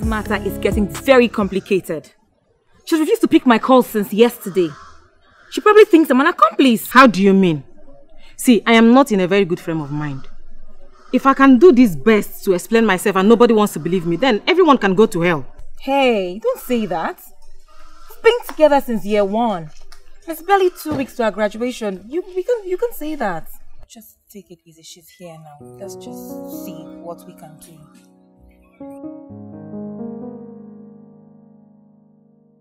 matter is getting very complicated. She's refused to pick my calls since yesterday. She probably thinks I'm an accomplice. How do you mean? See, I am not in a very good frame of mind. If I can do this best to explain myself and nobody wants to believe me, then everyone can go to hell. Hey, don't say that. We've been together since year 1. It's barely 2 weeks to our graduation. You can say that. Just take it easy. She's here now. Let's just see what we can do.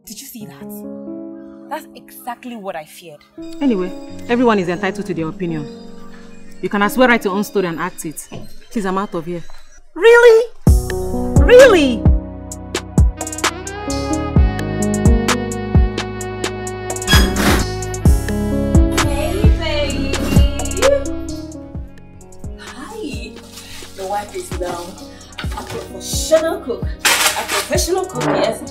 Did you see that? That's exactly what I feared. Anyway, everyone is entitled to their opinion. You can as well write your own story and act it. Please, I'm out of here. Really? Really? Hey, baby. Hi. The wife is down. A professional cook. A professional cook, yes.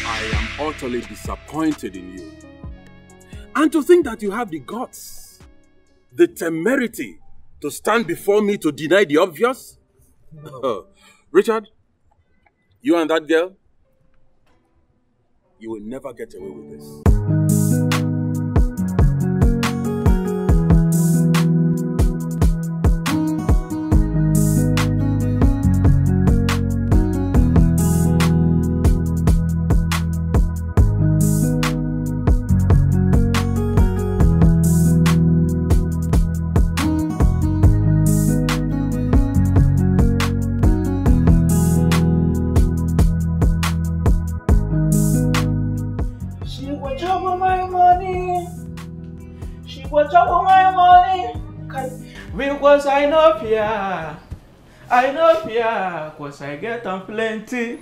I am utterly disappointed in you. And to think that you have the guts, the temerity to stand before me to deny the obvious? Richard, you and that girl, you will never get away with this. Because I know fear, cause I get them plenty.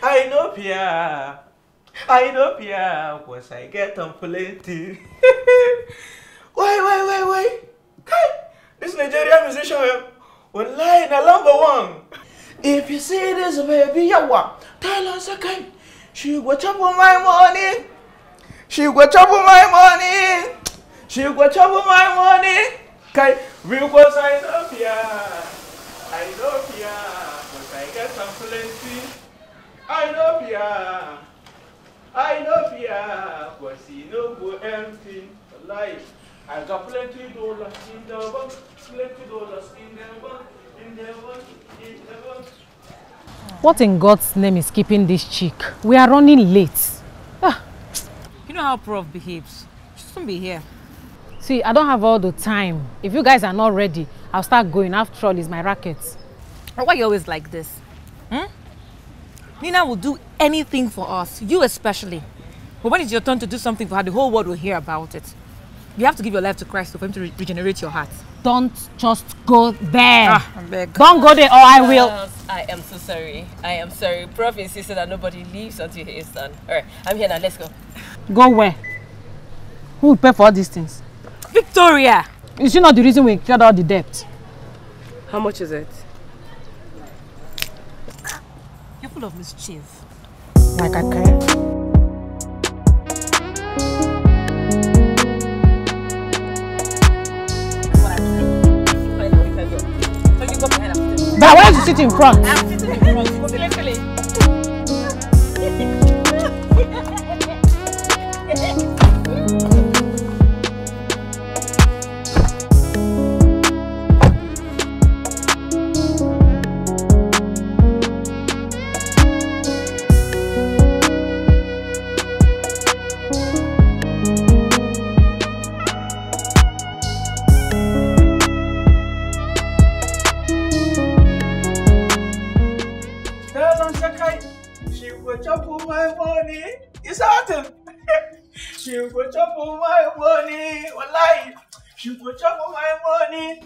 I know fear, cause I get them plenty. Why? This Nigerian musician, online a number 1. If you see this baby, tell us again. She go chop on my money. She go chop on my money. She go chop on my money. Because I know fear, but I get some plenty. I know fear, but see no go empty. Life, I got plenty dollars in the bank, in the bank. What in God's name is keeping this chick? We are running late. You know how Prof behaves. She shouldn't be here. See, I don't have all the time. If you guys are not ready, I'll start going. After all, it's my racket. Why are you always like this? Nina will do anything for us, you especially. But when it's your turn to do something for her, the whole world will hear about it. You have to give your life to Christ for him to regenerate your heart. Don't just go there. I beg. Don't go there or I will. I am so sorry. I am sorry. Prof insisted that nobody leaves until he is done. Alright, I'm here now. Let's go. Go where? Who will pay for all these things? Victoria! Is she not the reason we cleared all the debt? How much is it? You're full of mischief. Like I care. But why did you sit in front? I'm sitting in front. Literally. She go chop on my money, wallahi. She go chop on my money.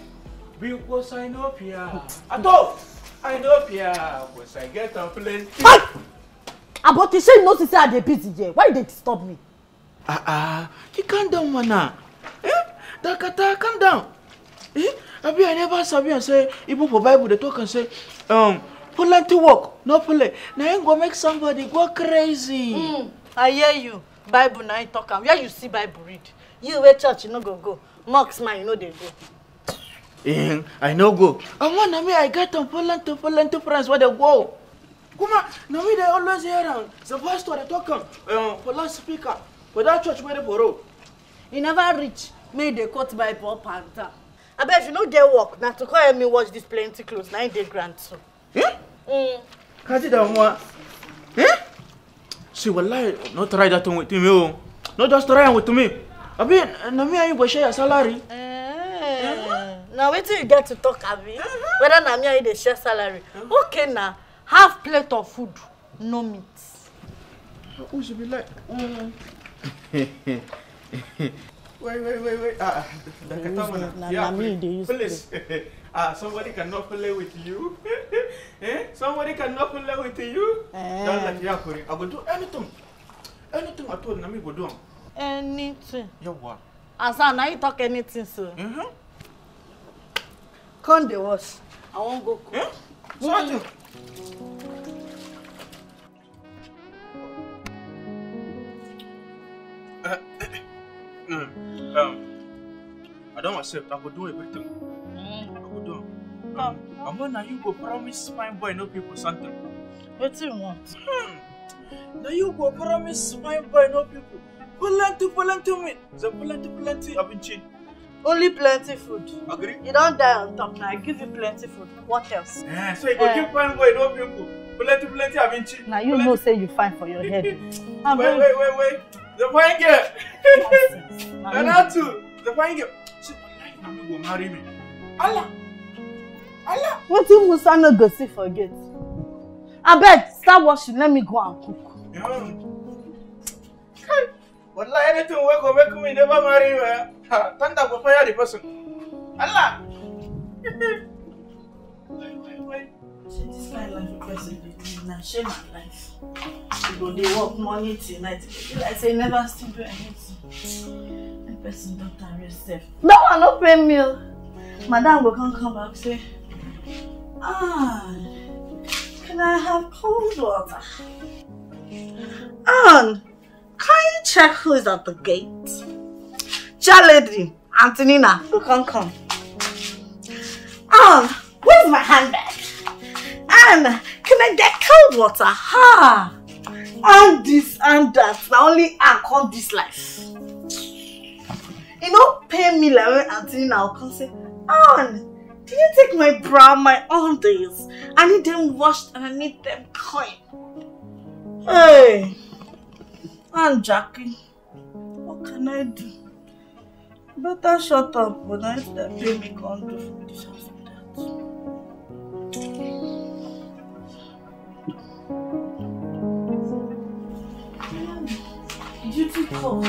Because I know fear. At all, I know fear. Because I get a plenty. But you say you know to say I dey busy here. Why they disturb me? You calm down, mana. Dakata, calm down. Abi I never sabi and say even for Bible they talk and say plenty work, no play. Now you go make somebody go crazy. I hear you. Bible now you talk am. Where you see Bible read? You where church you no go. Mosque man you know they go. I no go. And one of me I get on plenty friends where they go. Kuma, now me they always hear around. The pastor they talk for last speaker for that church where they borrow. You never reach. May they cut Bible up and down. I bet if you no get work, now to call me watch this plenty clothes. Now they grant so. Can't you that one? See, wallahi, not try that one with me. Oh. Not just try it with me. I mean, now me and you go share your salary. Now wait till you get to talk, Abi. Whether now me and you they share salary. Okay now, half plate of food, no meat. Who should be like? Wait. Please. Somebody cannot play with you. Somebody cannot play with you. Don't let you I will do anything. Anything I told Nami go do. Anything. Yeah, what? As now you talk anything, sir. Come the wash. I won't go cook. What? I don't accept. I will do everything. I will do. And when you go promise fine boy no people something. What do you want? Now you go promise fine boy no people. Plenty meat. The plenty I've been cheating. Only plenty food. Agree? You don't die on top now. I give you plenty food. What else? Yeah, so you go give fine boy no people. Plenty I've been cheating. Now you know say you fine for your head. Wait. The fine girl. And that too. The fine girl. See, my life now go marry me. Allah. What you Musa no go see forget? I beg, start washing. Let me go and cook. But like anything we go make me never marry you. Thunder go fire the person. Allah. Wait. This kind of life person now share my life. You go dey work morning till night. Like say never still do anything. The person don't arrest them. No one no pay meal. Madam will come back say, can I have cold water? And can you check who is at the gate? Chair lady, Antonina, will come. And where's my handbag? And can I get cold water? And this and that. Now only I come this life. You know, pay me like when Antonina will come say, did you take my bra, my undies? I need them washed and I need them clean. Hey, Aunt Jackie, what can I do? Better shut up, but I need to pay me can't do for this and for that. Duty calls.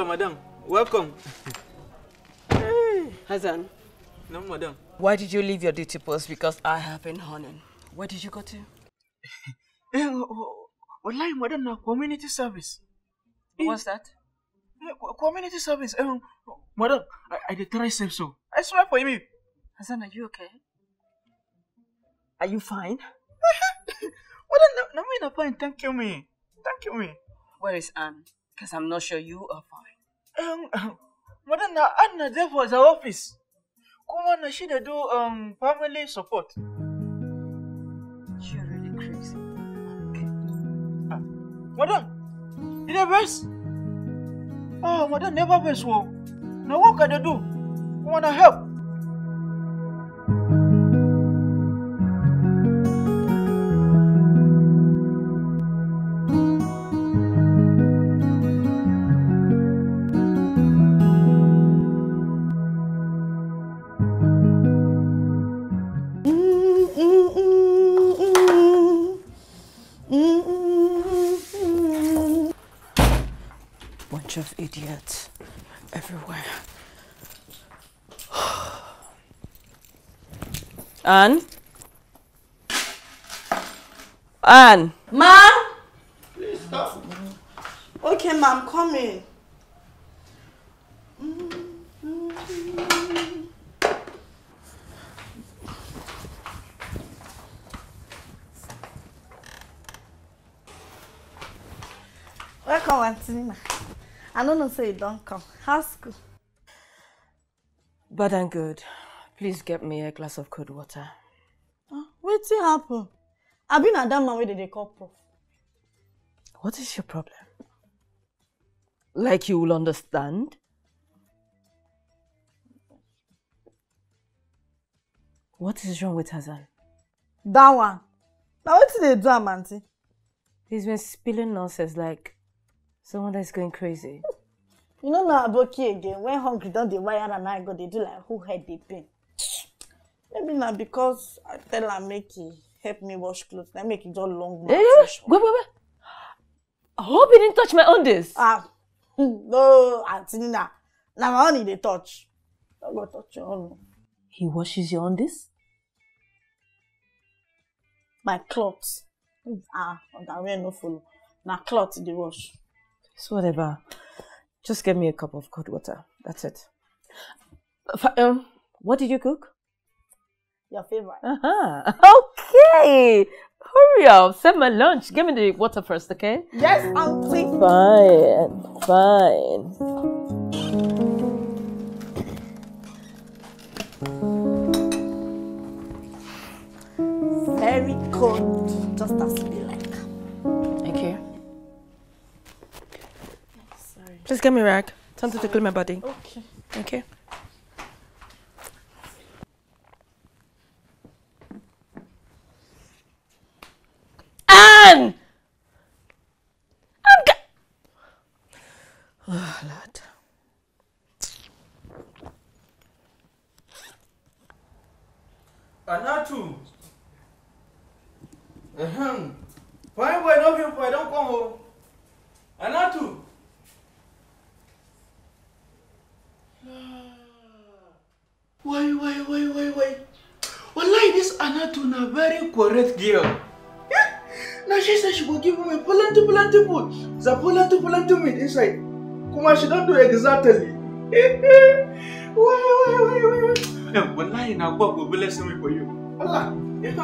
Madam, welcome. Hassan. No, madam. Why did you leave your duty post? Because I have been honing. Where did you go to? Wallahi, madam, community service. What's that? Community service. Madam, I did try safe so. I swear for me. Hassan, are you okay? Are you fine? Madam, no, me not fine. Thank you, me. Thank you, me. Where is Anne? Because I'm not sure you are fine. Madam, Anna there for the office. Come on, she do family support. You're really crazy. Madam, you the best? Oh, madam, never best. Now what can I do? I wanna help. Bunch of idiots everywhere. Anne? Anne? Ma? Please stop. Okay, ma, I'm coming. Welcome, Antonina. I don't know say you don't come. How's school? Bad and good. Please get me a glass of cold water. What's happen? I've been at that man where they call prof. What is your problem? Like you will understand? What is wrong with Hassan? That one. Now what did they do, Auntie? He's been spilling nonsense like someone that's going crazy. You know now Aboki again, when hungry don't they wire and I go, they do like who head they pain. Maybe not because I tell her make he help me wash clothes. I make it all long. Wait. I hope you didn't touch my undies. No, Auntie Nina. Now my only they touch. Don't go touch your own. He washes your undies? My clothes. Underwear no follow. Now clothes they wash. So whatever. Just get me a cup of cold water. That's it. What did you cook? Your favorite. Okay. Hurry up. Send my lunch. Give me the water first, okay? Yes, Auntie. Fine. Very cold. Just as you be like. Thank you. Sorry. Please get me a rag. Something to clean my body. Okay. Thank you. Anne! Oh, Lord. Anatu. Fine boy, no people, I don't come home. Anatu. Why? Wallahi, this Anatu na very correct girl. Now she said she will give me plenty food. The plenty meat inside. Kuma she don't do exactly. Why? Wallahi, now God will bless me for you. Allah. Wait.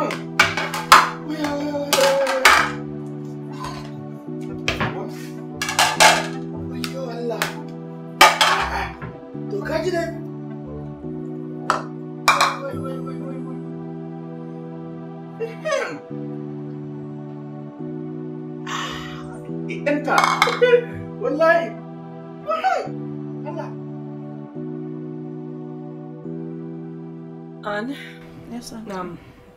Allah. To catch them. Enter. Wallahi. Allah. Anne? Yes, sir.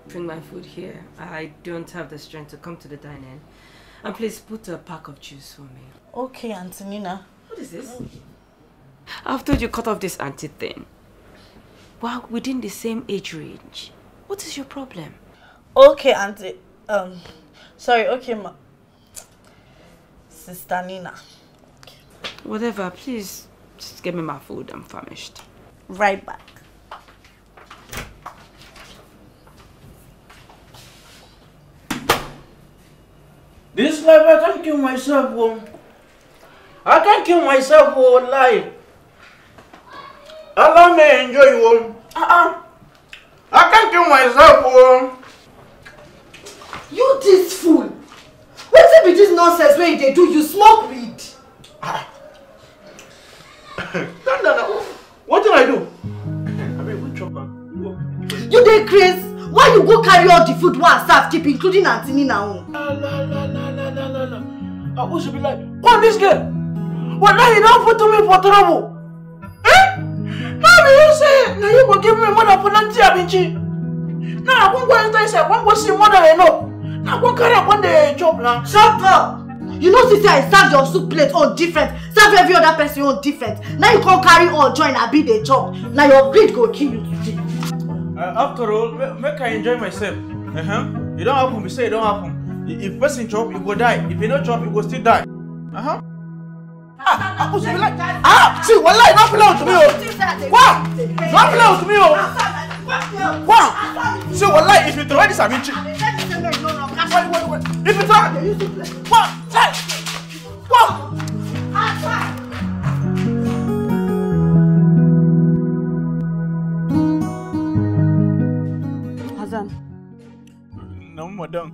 Bring my food here. I don't have the strength to come to the dining. And please put a pack of juice for me. Okay, Auntie Nina. What is this? I've told you cut off this auntie thing. Wow, within the same age range. What is your problem? Okay, Auntie. Sorry, okay, ma. Sister Nina. Okay. Whatever, please just give me my food. I'm famished. Right back. This life I can't kill myself, oh. I can't kill myself, oh, life. Allow me to enjoy, oh. I can't kill myself, oh. You this fool! What's be this nonsense when they do? You smoke weed. What did I do? You dey crazy? Why you go carry all the food one staff keep, including Auntie Nina? I wish to be like, what this girl? What now you don't put to me for trouble? Eh? Now you say, now you go give me more than plenty of binchi. Now I won't go enter inside, I won't go see more than enough. Now I won't carry up on the job now. Shut up! You know, since I serve your soup plate on different, serve every other person on different. Now you can't carry on join and be the job. Now your greed go kill you today. After all, make I enjoy myself. You don't happen, we say it don't happen. If person chop, you go die. If you don't chop, you go still die. I was like, see, wallah, not play with me, oh. Wow, not play with me, oh. Wow, see, wallah, if you try this, I'm in cheap. Wait. If you try, wow, say, wow. No, madam.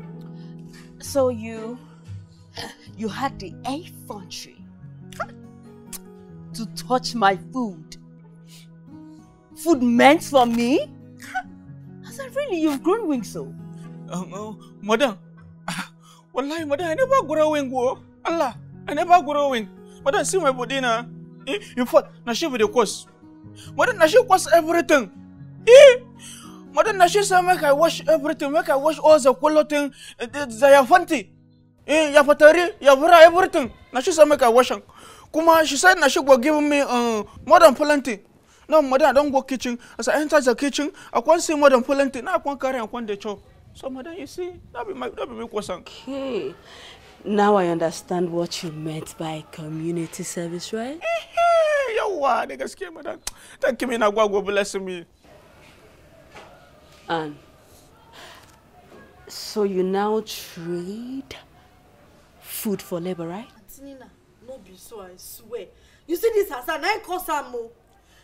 So you had the effrontery to touch my food? Food meant for me? I said, really, you've grown wings so? Madam. Wallahi, madam, I never grow wing, Allah, I never grow wing. Madam, see my body now. In fact, now she with the course. Madam, now she costs everything. Madam, now she say make I wash everything, make I wash all the clothing, the fanti, your fatari, your bra, everything. Now she say make I wash them. Kuma, she said now she go give me more than plenty. No, madam, I don't go kitchen. As I enter the kitchen, I can't see more than plenty. Now I can't carry, I can't the chop. So, madam, you see, that be my question. Okay. Now I understand what you meant by community service, right? Yawa, nigga scared, madam. Thank you, now go bless me. And so you now trade food for labor, right? Auntie Nina, no be so, I swear. You see this Hassan, I call some more.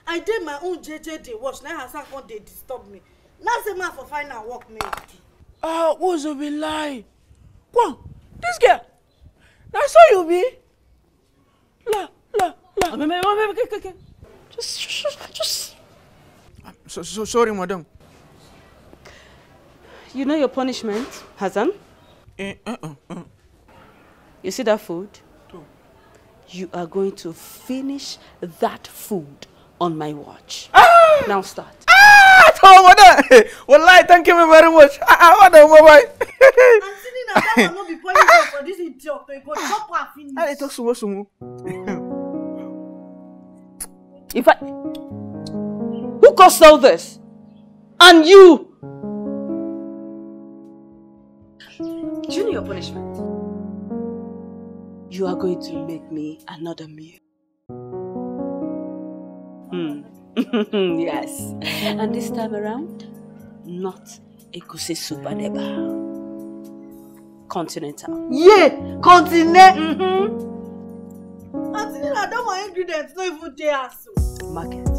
I did my own JJ day wash, now Hassan can't they disturb me. Now say man for final work me. What's a be lie? Come, this girl. That's how you be. La. Okay. Just. So sorry, madam. You know your punishment, Hassan? You see that food? You are going to finish that food on my watch. Now start. Madam. Wallahi, thank you very much. Madam, bye-bye. Auntie Nina, that will not be punishment for this idiot. You go chop her finish. I talk sumo. In fact, who caused all this? And you! Do you know your punishment? You are going to make me another meal. Yes. And this time around, not egusi soup adeba. Continental. Yeah, continent. Auntie Nina, that my ingredients not even there. So. Market.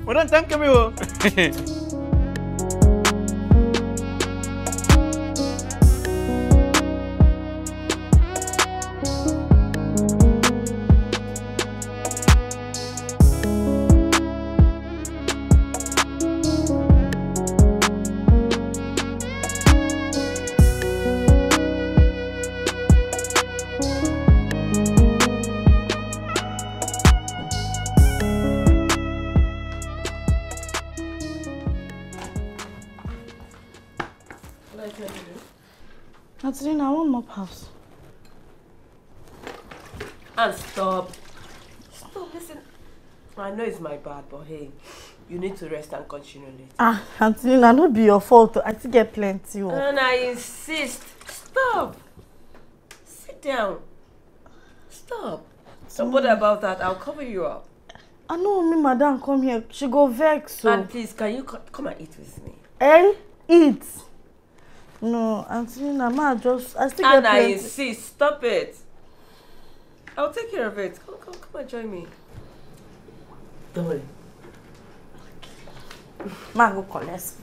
Madam, thank you. Auntie Nina, I want mop house. And stop, listen. I know it's my bad, but hey, you need to rest and continue later. Auntie Nina, not be your fault. I still get plenty. And I insist. Stop. Sit down. Stop. Don't bother about that. I'll cover you up. I know me, madam, come here. She go vex. So. And please, can you come and eat with me? Eh? Eat? No, Auntie Nina, I still get plenty. And I insist, stop it. I'll take care of it. Come and join me. Don't worry. Ma go collect.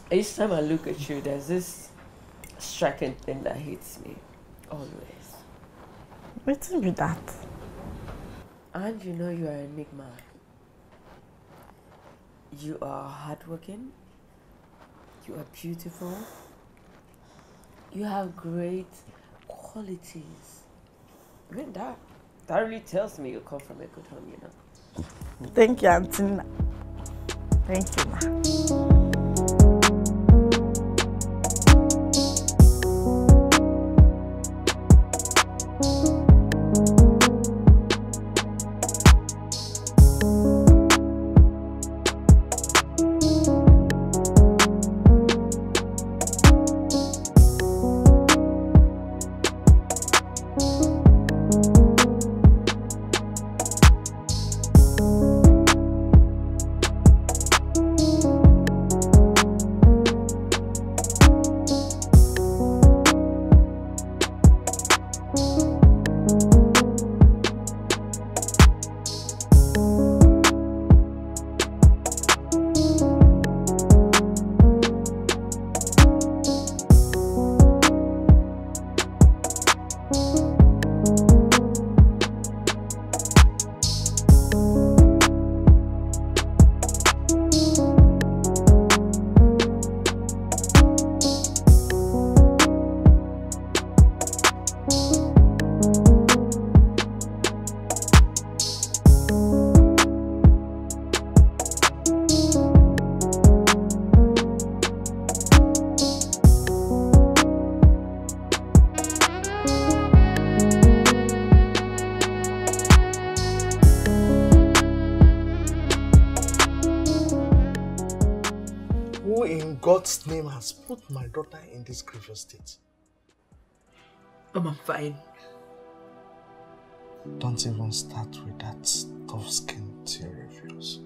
Each time I look at you, there's this striking thing that hits me. Always. What be that? And you know you are an enigma. You are hardworking. You are beautiful. You have great qualities. I mean, that really tells me you come from a good home, you know. Thank you, Auntie Nina. Thank you, ma. God's name has put my daughter in this grievous state? I'm fine. Don't even start with that tough skin theory of yours.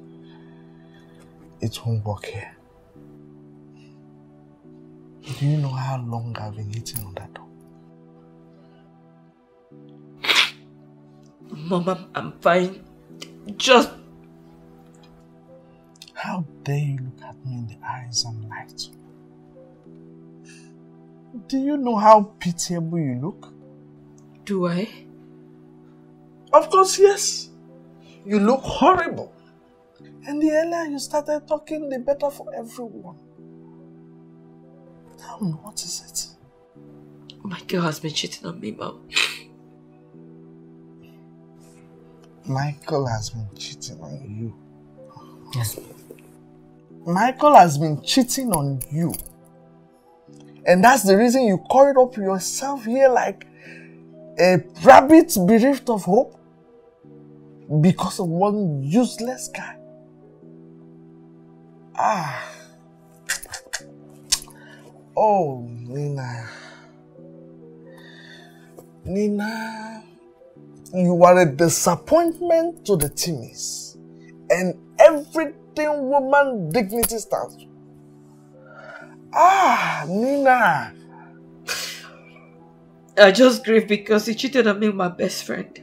It won't work here. Do you know how long I've been hitting on that door? Mom, I'm fine. Just... How dare you look at me in the eyes and lie to me? Do you know how pitiable you look? Do I? Of course, yes. You look horrible. And the earlier you started talking, the better for everyone. Tell me, what is it? My girl has been cheating on me, Mom. Michael has been cheating on you. Yes. Michael has been cheating on you. And that's the reason you coiled up yourself here like a rabbit bereft of hope? Because of one useless guy? Oh, Nina. Nina, you are a disappointment to the Timmies. And everything woman dignity stands for. Nina. I just grieve because he cheated on me with my best friend.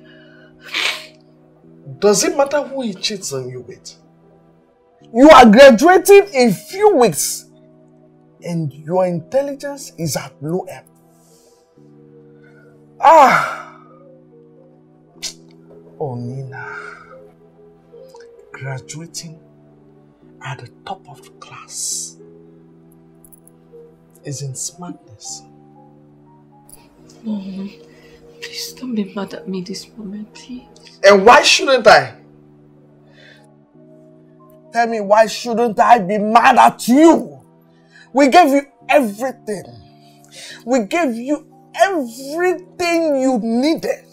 Does it matter who he cheats on you with? You are graduating in few weeks and your intelligence is at low ebb. Oh, Nina. Graduating at the top of the class isn't smartness. Mom, please don't be mad at me this moment, please. And why shouldn't I? Tell me, why shouldn't I be mad at you? We gave you everything. We gave you everything you needed.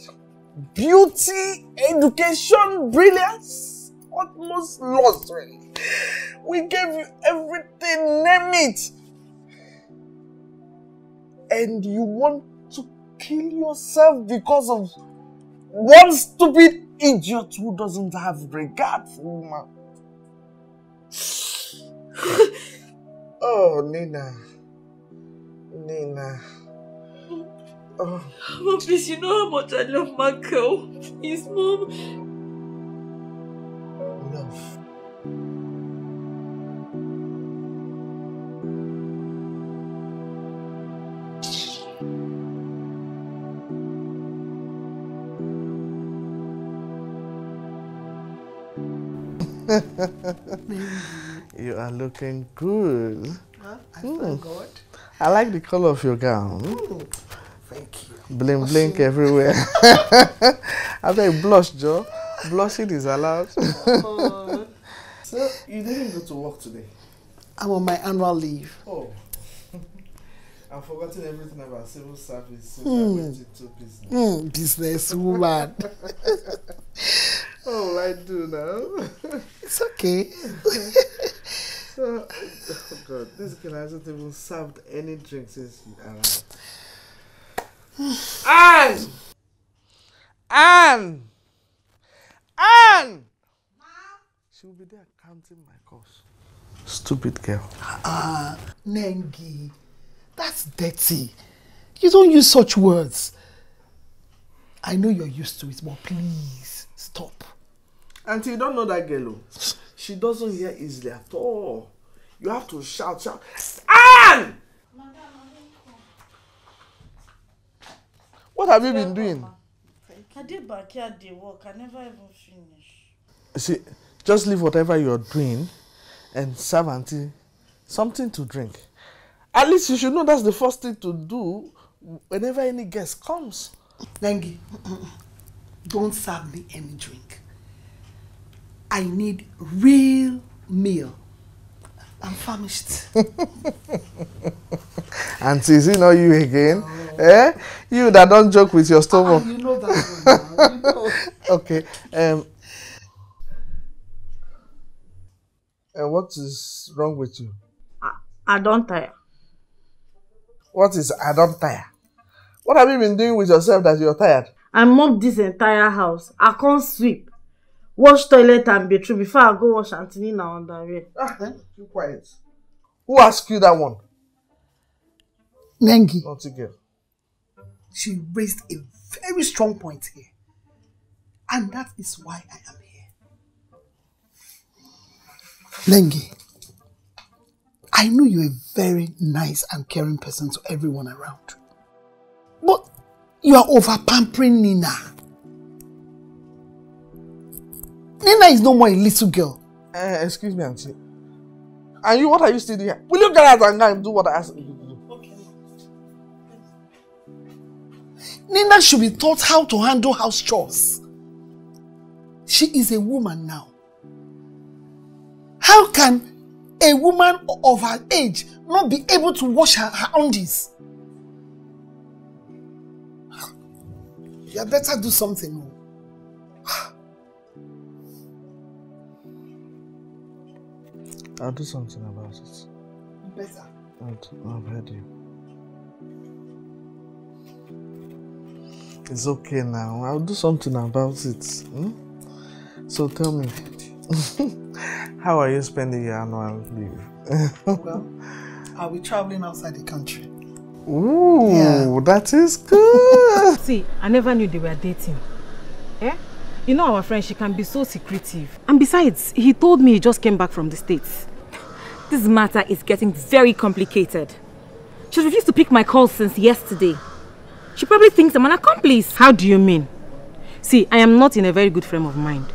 Beauty, education, brilliance, utmost luxury. We gave you everything, name it. And you want to kill yourself because of one stupid idiot who doesn't have regard for woman. Oh, Nina. Nina. Oh. Mom, please, you know how much I love my girl. Please, Mom. Love. You are looking good. Well, I thank God. I like the color of your gown. Thank you. Blink, blink everywhere. I beg blush, Joe. Blushing is allowed. So, you didn't go to work today? I'm on my annual leave. Oh. I've forgotten everything about civil service since I went into business. Business woman. What will I do now? It's okay. So, oh God, this girl hasn't even served any drink since you arrived. Anne! Anne! Anne! She will be there counting my cost. Stupid girl. Nengi, that's dirty. You don't use such words. I know you're used to it, but please, stop. Auntie, you don't know that girl. She doesn't hear easily at all. You have to shout, shout. Anne! What have you been doing? I did backyard day work. I never even finished. See, just leave whatever you're doing and serve Auntie something to drink. At least you should know that's the first thing to do whenever any guest comes. Nengi, don't serve me any drink. I need real meal. I'm famished. Auntie, is it not you again? Oh. Eh? You that don't joke with your stomach. You know that one now. You know. Okay. What is wrong with you? I don't tire. What is I don't tire? What have you been doing with yourself that you're tired? I mopped this entire house. I can't sweep. Wash toilet and bathroom before I go wash Auntie Nina underwear. Keep quiet. Who asked you that one? Nengi. Naughty girl. She raised a very strong point here. And that is why I am here. Nengi, I know you're a very nice and caring person to everyone around. But you are over-pampering Nina. Nina is no more a little girl. Excuse me, Auntie. And you, what are you still doing here? Will you get out and go and do what I asked you to do? Okay. Nina should be taught how to handle house chores. She is a woman now. How can a woman of her age not be able to wash her undies? You had better do something. I'll do something about it. Better. I've heard you. It's okay now. I'll do something about it. So tell me, how are you spending your annual leave? Well, I'll be traveling outside the country. Ooh, yeah. That is good. See, I never knew they were dating. Eh? You know our friend, she can be so secretive. And besides, he told me he just came back from the States. This matter is getting very complicated. She's refused to pick my calls since yesterday. She probably thinks I'm an accomplice. How do you mean? See, I am not in a very good frame of mind.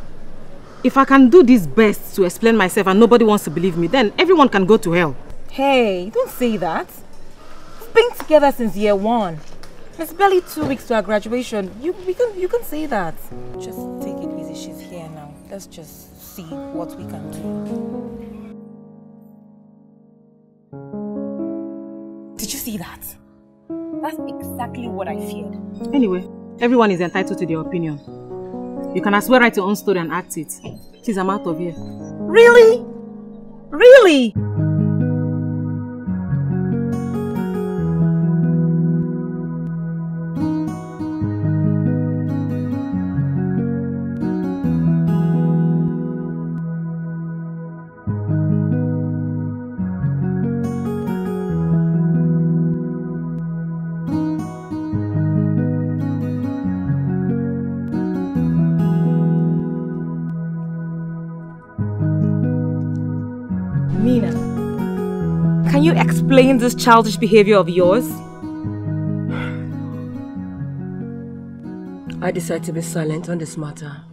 If I can do this best to explain myself and nobody wants to believe me, then everyone can go to hell. Hey, don't say that. We've been together since year 1. It's barely 2 weeks to our graduation. You can say that. Just take it easy. She's here now. Let's just see what we can do. Did you see that? That's exactly what I feared. Anyway, everyone is entitled to their opinion. You can as well write your own story and act it. Please, I'm out of here. Really? Really? Nina, can you explain this childish behavior of yours? I decided to be silent on this matter.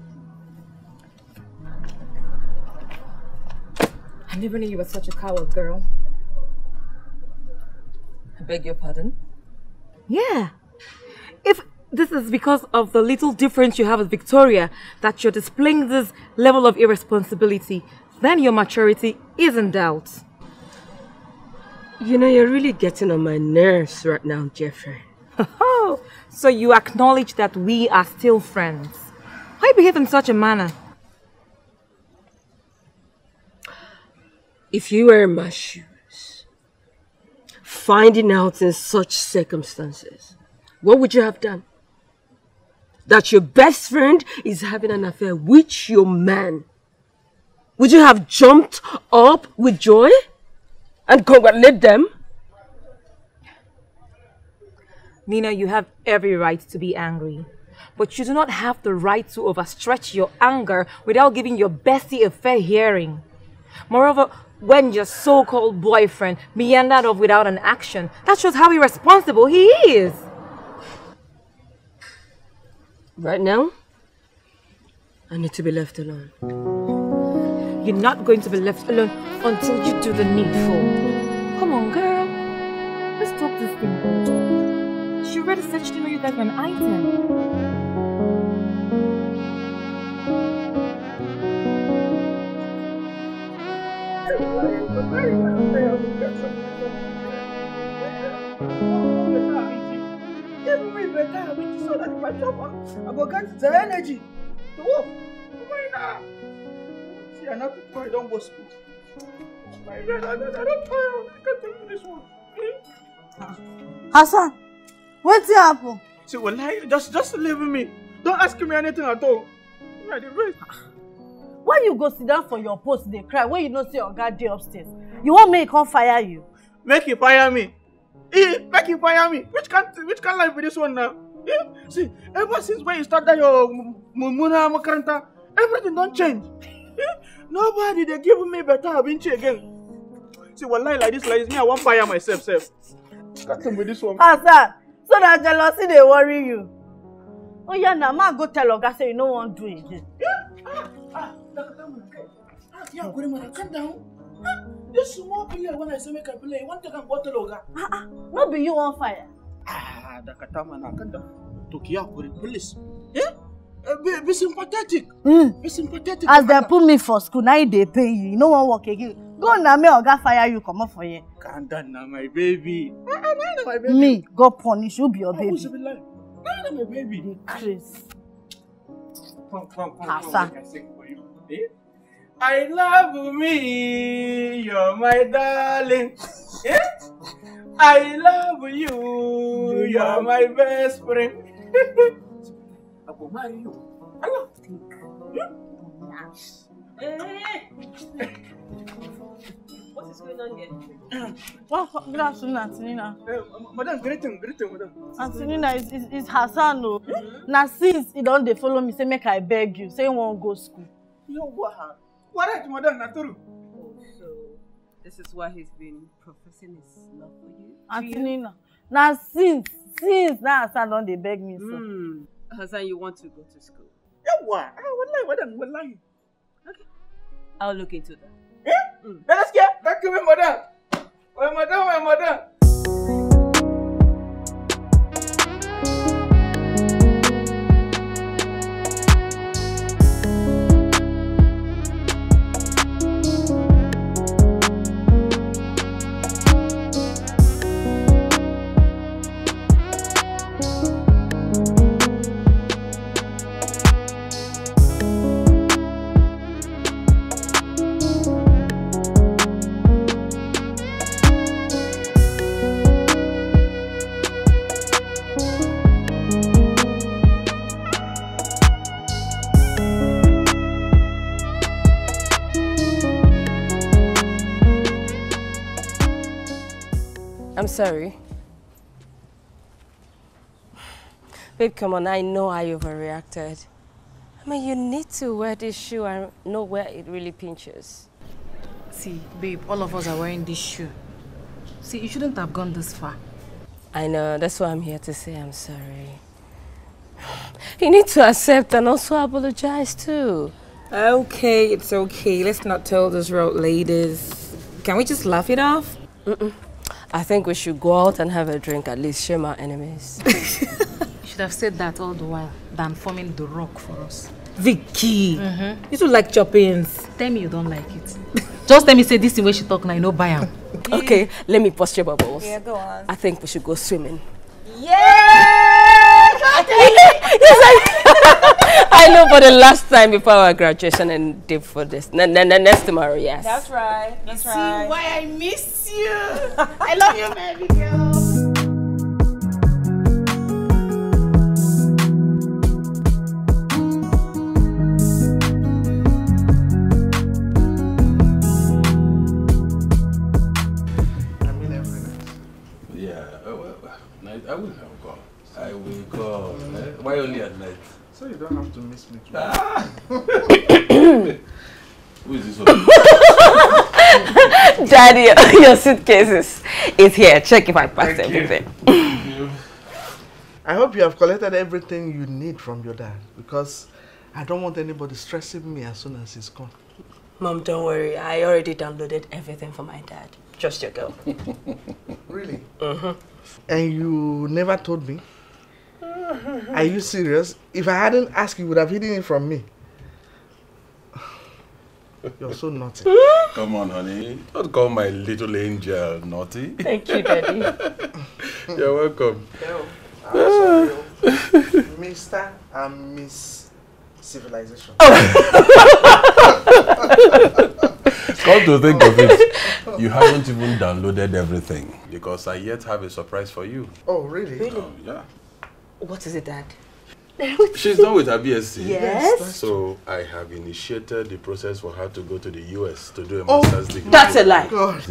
I never knew you were such a coward, girl. I beg your pardon? Yeah. If this is because of the little difference you have with Victoria that you're displaying this level of irresponsibility, then your maturity is in doubt. You know, you're really getting on my nerves right now, Jeffrey. So you acknowledge that we are still friends. Why behave in such a manner? If you were in my shoes, finding out in such circumstances, what would you have done? That your best friend is having an affair with your man. Would you have jumped up with joy and congratulate them? Nina, you have every right to be angry. But you do not have the right to overstretch your anger without giving your bestie a fair hearing. Moreover, when your so-called boyfriend meandered off without an action, that shows how irresponsible he is. Right now, I need to be left alone. You're not going to be left alone until you do the needful. Come on, girl. Let's talk this thing. She already said she didn't know you guys were an item. Give me better so that if I chop I go get the energy to work. Why not? See, I'm not too tired, don't go school. My God, I'm not tired. I can't take this one. Hassan, what's happened? See, well, just leave me. Don't ask me anything at all. Right, the rest. Why you go sit down for your post, they cry when you know say your guy dey upstairs? You want me to come fire you? Make you fire me. Make you fire me. Which can life be this one now? See, ever since when you started your Mumuna Makaranta, everything don't change. Nobody they give me better Abinchi again. See, one lie like this, me, I won't fire myself, self. Cut him with this one. Hassan, so that jealousy they worry you. Oh yeah, now man go tell Oga say you no want do it again. Yeah, calm down. This small player when I say make I play, one take a bottle Oga. No be you on fire. Dakatama na kanda. Tokia kuri police. Be sympathetic. Be sympathetic. As they put me for school, now they pay you. You no one work again. Go na me Oga fire you, come up for you. Calm down now, my baby. My baby. Me, go punish you, be your baby. My baby. The Chris. Come. Hassan. I can sing for you. I love me, you're my darling. I love you, you're my best friend. I will marry you. I love What is going on here? Well, good afternoon, Antonina. Madam, greeting, madam. Antonina, it's Hassan. No. Now since he don't they follow me, say make I beg you, say you won't go school. You what? What, madam, Naturu? So, this is why he's been professing his love for you? Antonina, now since now Hassan don't they beg me so. Hassan, you want to go to school? Yeah, what? Wallahi. Okay. I'll look into that. Let us get back to me, madam. My madam. sorry. Babe, come on, I know I overreacted. I mean, you need to wear this shoe and know where it really pinches. See, babe, all of us are wearing this shoe. See, you shouldn't have gone this far. I know, that's why I'm here to say I'm sorry. You need to accept and also apologize too. Okay, it's okay. Let's not tell those road ladies. Can we just laugh it off? I think we should go out and have a drink, at least shame our enemies. You should have said that all the while than forming the rock for us. Vicky, you don't like choppings. Tell me you don't like it. Just let me say this in way she talk now, you know, buy am. Okay, let me posture bubbles. Yeah, go on. I think we should go swimming. Yeah! I know, for the last time before our graduation and day for this. Next tomorrow, yes. That's right. That's right. See why I miss you. I love you, baby girl. I will call. I will call. Why only at night? So you don't have to miss me too. Who is this one? Daddy, your suitcases is here. Check if I passed everything. I hope you have collected everything you need from your dad, because I don't want anybody stressing me as soon as he's gone. Mom, don't worry. I already downloaded everything for my dad. Trust your girl. Really? And you never told me? Are you serious? If I hadn't asked, you would have hidden it from me. You're so naughty. Come on, honey. Don't call my little angel naughty. Thank you, Daddy. You're welcome. No, I'm sorry. Mr. and Miss Civilization. Come to think of it, you haven't even downloaded everything, because I yet have a surprise for you. Oh, really? Yeah. What is it, Dad? She's done with her BSc. Yes. So I have initiated the process for her to go to the US to do a master's degree. That's a lie. God.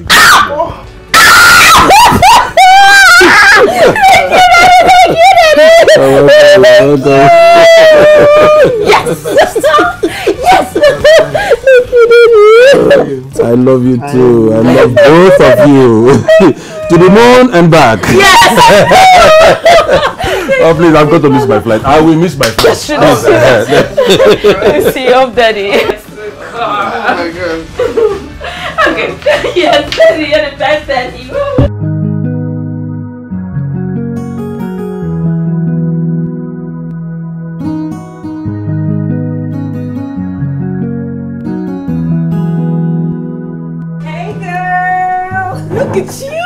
Yes! Yes! I love you too. I love both of you. To the moon and back. Yes! Oh, please, I'm going to miss my flight. I will miss my flight. See you up, Daddy. Oh my God. Okay. Yes, Daddy, you're the best, Daddy. Look at you!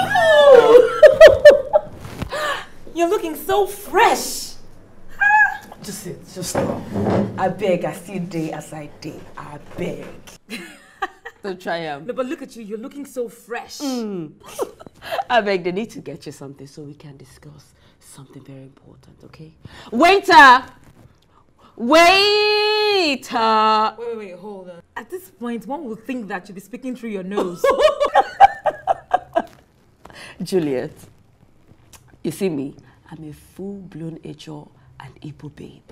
You're looking so fresh. Just sit, just stop. I beg, I still day as I day. I beg. Don't try No, but look at you, you're looking so fresh. I beg, they need to get you something so we can discuss something very important, okay? Waiter! Waiter! Wait, hold on. At this point, one would think that you'd be speaking through your nose. Juliet, you see me, I'm a full-blown HR and Igbo babe.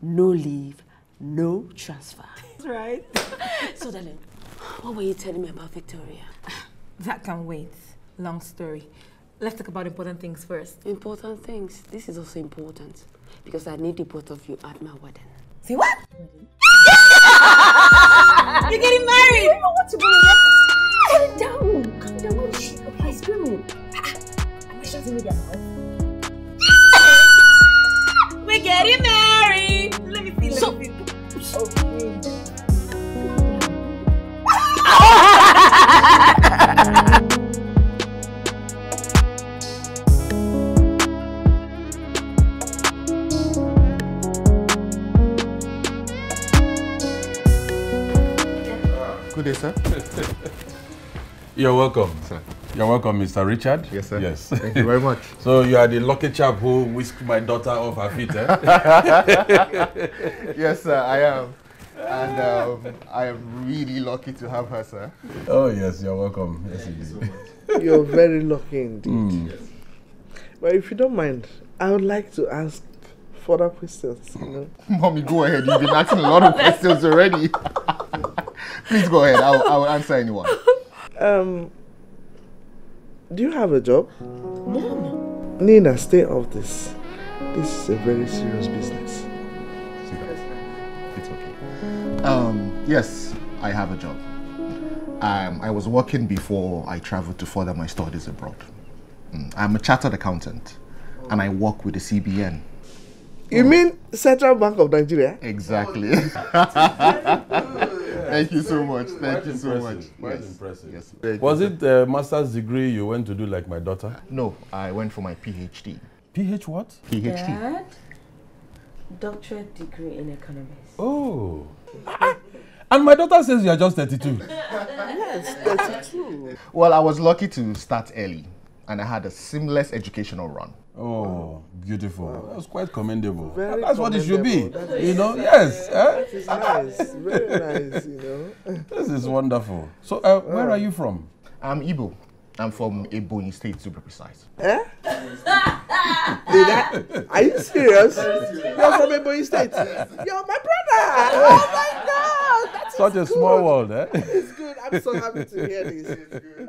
No leave, no transfer. That's right. So darling, what were you telling me about Victoria? That can wait. Long story. Let's talk about important things first. Important things. This is also important because I need the both of you at my wedding. See what? You're getting married! I don't know what to do. Calm down. Calm down. Oh, shit. Okay, screaming. Am I shouting with your mouth? We're getting married! Let me see, let me see. Good day, sir. You're welcome, sir. You're welcome, Mr. Richard. Yes, sir. Yes. Thank you very much. So you are the lucky chap who whisked my daughter off her feet, eh? Yes, sir, I am. And I am really lucky to have her, sir. Oh, yes, you're welcome. Yes, indeed. You're very lucky indeed. Yes. But if you don't mind, I would like to ask further questions. You know? Mommy, go ahead. You've been asking a lot of questions already. Please go ahead. I'll answer anyone. Do you have a job? No. Nina, stay off this. This is a very serious business. It's okay. Yes, I have a job. I was working before I traveled to further my studies abroad. I'm a chartered accountant, and I work with the CBN. You mean Central Bank of Nigeria? Exactly. Thank you so much. Thank you so much. Quite impressive. Yes. Was it a master's degree you went to do like my daughter? No, I went for my PhD. PH what? PhD. Dad? Doctorate degree in economics. Oh. And my daughter says you are just 32. Yes, 32. Well, I was lucky to start early, and I had a seamless educational run. Oh, beautiful. Wow. That's quite commendable. That's what it should be. You know, yes. That is nice. Very nice, you know. This is wonderful. So, where are you from? I'm Igbo. I'm from Ebonyi State, to be precise. Eh? Are you serious? You're from Ebonyi State? You're my brother! Oh my God! That's such a small world, eh? It's good. I'm so happy to hear this.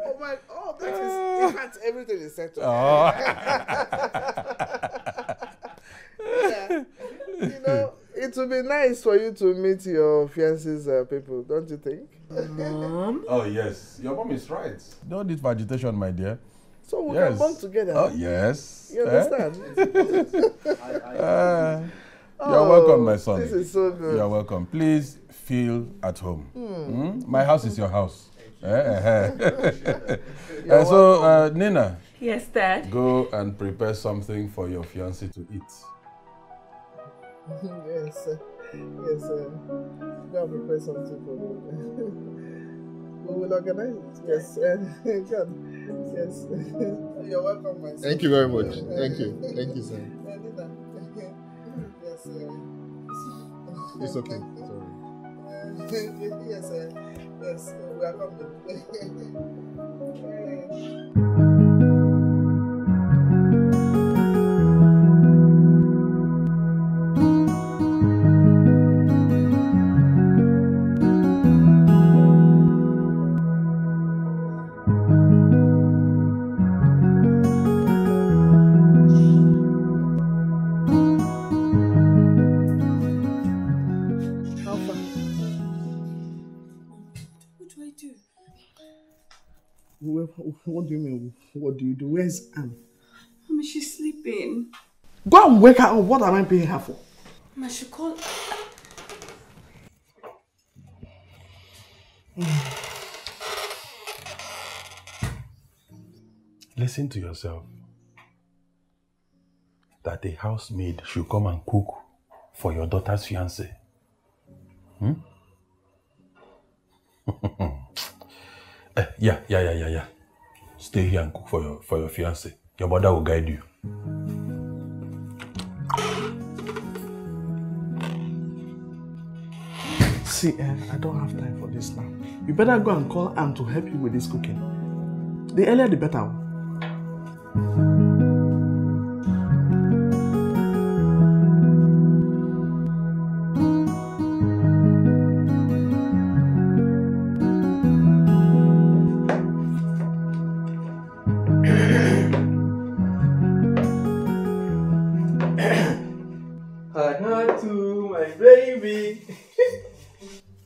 Oh my, that is, in fact, everything is settled. Oh. Yeah. You know, it would be nice for you to meet your fiancé's people, don't you think? Mom? Oh, yes. Your mom is right. Don't need for agitation, my dear. So we can bond together. Oh, yes. You understand? You're welcome, my son. This is so good. You're welcome. Please feel at home. My house is your house. So, Nina. Yes, Dad. Go and prepare something for your fiancé to eat. Yes, yes, go and prepare something for me. We will organize it. Yes, God. Yes. You're welcome, my son. Thank you very much. Thank you. Thank you, sir. Yes, it's okay. Sorry. Yes, yes, we are coming. What do you mean? What do you do? Where's Anne? Mommy, she's sleeping. Go and wake her up. What am I paying her for? Mama, she called. Listen to yourself. That a housemaid should come and cook for your daughter's fiancé. Yeah. Stay here and cook for your fiancé. Your mother will guide you. See, I don't have time for this now. You better go and call Anne to help you with this cooking. The earlier the better.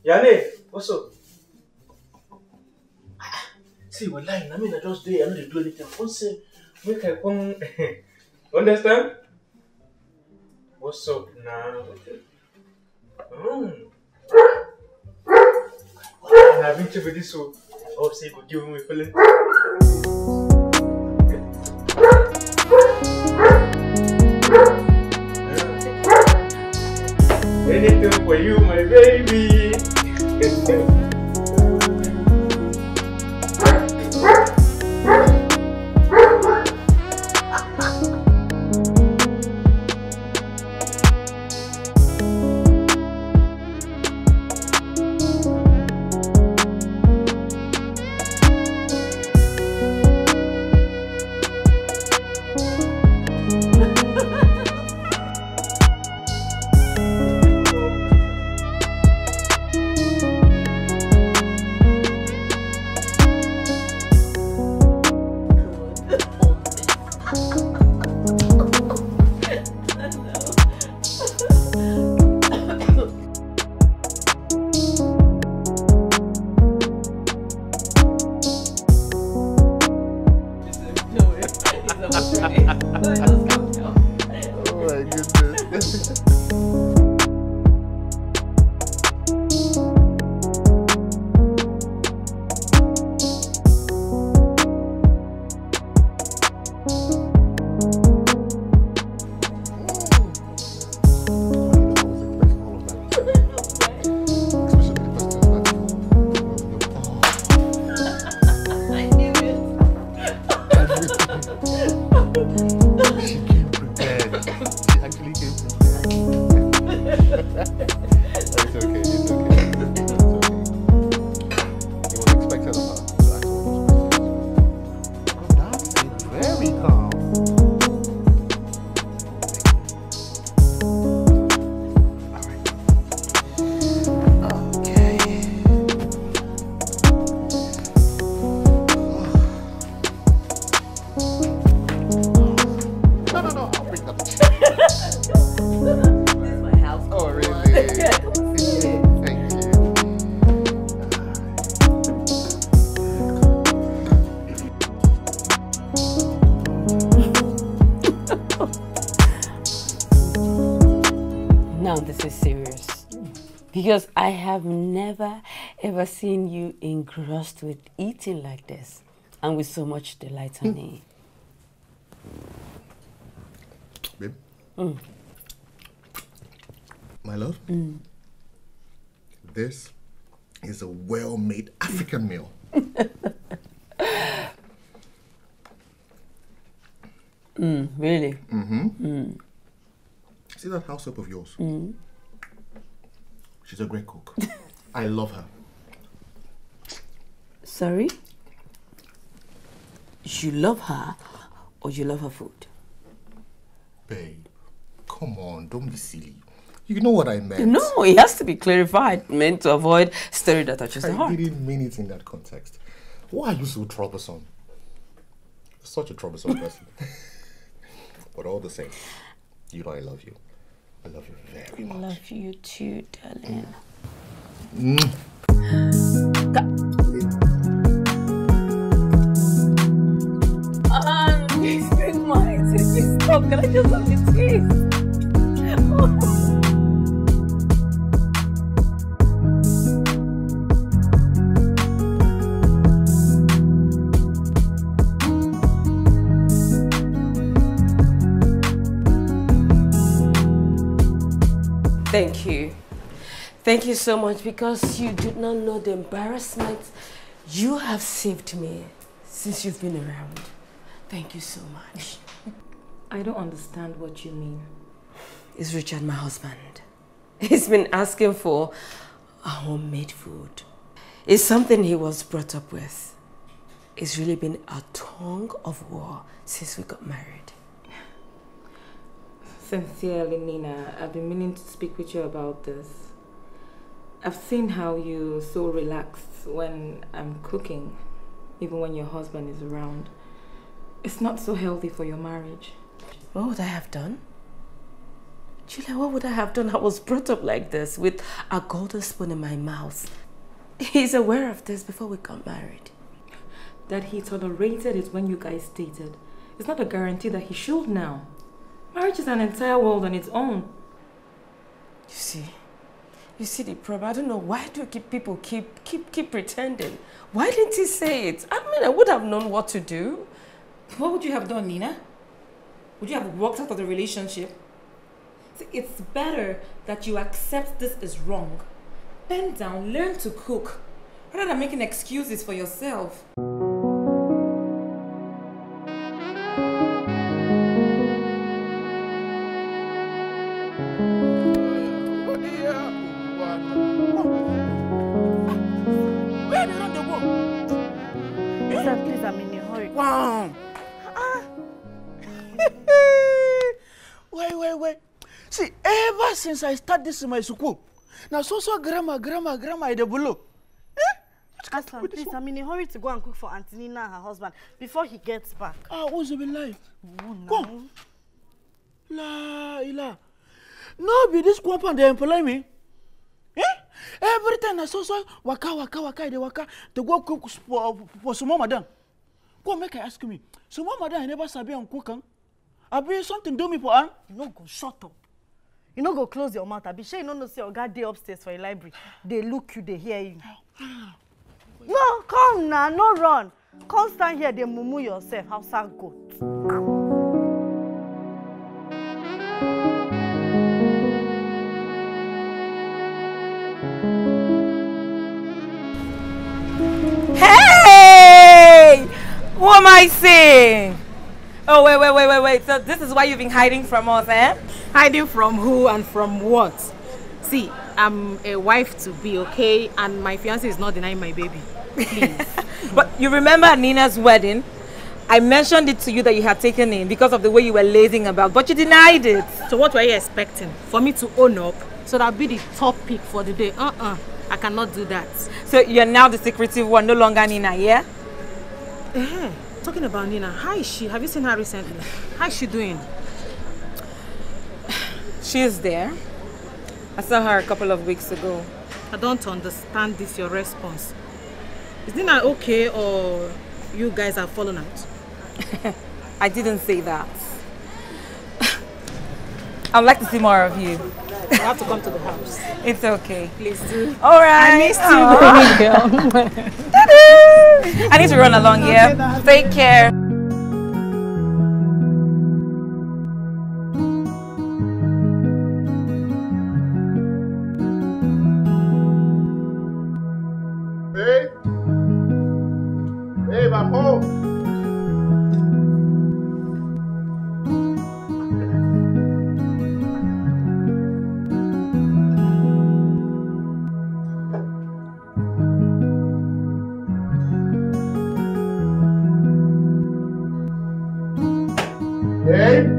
Yane, what's up? See, we're lying. I mean, I just do it. I don't do anything. Once make I come. Understand? What's up now? I've been to this so I'll say go give me a feeling. Anything for you, my baby. now this is serious. Because I have never ever seen you engrossed with eating like this. And with so much delight, honey. Babe? My love? This is a well-made African meal. Really? See that house help of yours? She's a great cook. I love her. Sorry? You love her or you love her food? Babe, come on, don't be silly. You know what I meant. No, it has to be clarified, meant to avoid story that touches the heart. I didn't mean it in that context. Why are you so troublesome? You're such a troublesome person. But all the same, you know I love you. I love you very much. I love you too, darling. Please break mine. Please stop. Can I just have the taste? Thank you. Thank you so much because you did not know the embarrassment you have saved me since you've been around. Thank you so much. I don't understand what you mean. It's Richard, my husband. He's been asking for a homemade food. It's something he was brought up with. It's really been a tongue of war since we got married. Sincerely, Nina, I've been meaning to speak with you about this. I've seen how you're so relaxed when I'm cooking, even when your husband is around. It's not so healthy for your marriage. What would I have done? Julia, what would I have done? I was brought up like this, with a golden spoon in my mouth. He's aware of this before we got married. That he tolerated it when you guys dated. It's not a guarantee that he should now. Marriage is an entire world on its own. You see the problem. I don't know why do people keep pretending. Why didn't he say it? I mean, I would have known what to do. What would you have done, Nina? Would you have walked out of the relationship? See, it's better that you accept this is wrong. Bend down, learn to cook, rather than making excuses for yourself. Please, I'm in a hurry. Wow. Wait. See, ever since I started this in my school, now so grandma, I the below. Aslan, please, I'm in a hurry to go and cook for Auntie Nina and her husband before he gets back. What's it been like? Oh, Go. La. No, be this compound they employ me. Every time I saw waka, they waka to go cook for some madam. Go make I ask me. So madam I never sabi on cooking. I be something do me for her. You no go shut up. You no go close your mouth. I be sure you no see your guy dey upstairs for a library. They look you, they hear you. No, come now, no run. Come stand here, they mumu yourself. Hausa goat. Hey! What am I saying? Oh, wait. So this is why you've been hiding from us, eh? Hiding from who and from what? See, I'm a wife to be, okay? And my fiancé is not denying my baby. Please. But you remember Nina's wedding? I mentioned it to you that you had taken in because of the way you were lazing about, but you denied it. So what were you expecting? For me to own up so that I'll be the top pick for the day? I cannot do that. So you're now the secretive one, no longer Nina, yeah? Talking about Nina, how is she? Have you seen her recently? How is she doing? She's there. I saw her a couple of weeks ago. I don't understand this, your response. Is Nina okay or you guys have fallen out? I didn't say that. I'd like to see more of you. You have to come to the house. It's okay. Please do. All right. I missed you, baby girl. I need to run along here. Yeah? Take care. Babe, I'm home. Babe?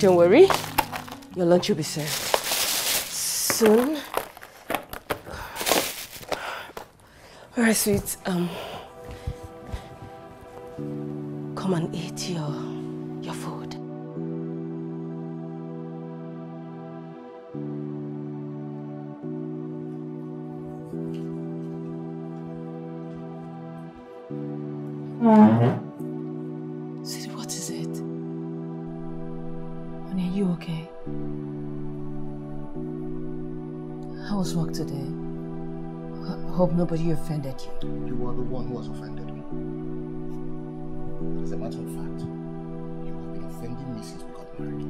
Don't worry, your lunch will be served soon. Alright, sweet. Come and eat your food. Sweetie, what is it? Honey, are you okay? How was work today? I hope nobody offended you. You were the one who has offended me. As a matter of fact, you have been offending me since we got married.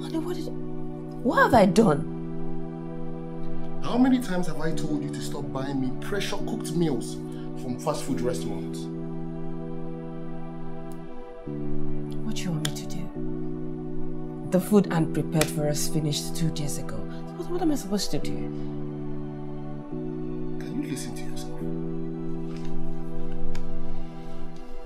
Honey, what have I done? How many times have I told you to stop buying me pressure cooked meals from fast food restaurants? What do you want me to do? The food Aunt prepared for us finished 2 days ago. What am I supposed to do? Can you listen to yourself?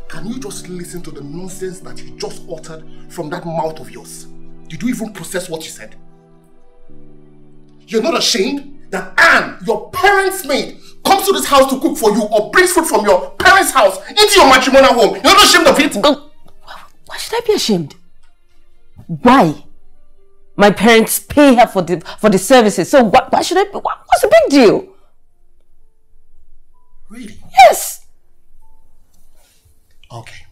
Can you just listen to the nonsense that you just uttered from that mouth of yours? Did you even process what you said? You're not ashamed that Anne, your parents' maid, comes to this house to cook for you or brings food from your parents' house into your matrimonial home? You're not ashamed of it? Oh, why should I be ashamed? Why? My parents pay her for the services, so why should I be? What's the big deal? Really? Yes! Okay.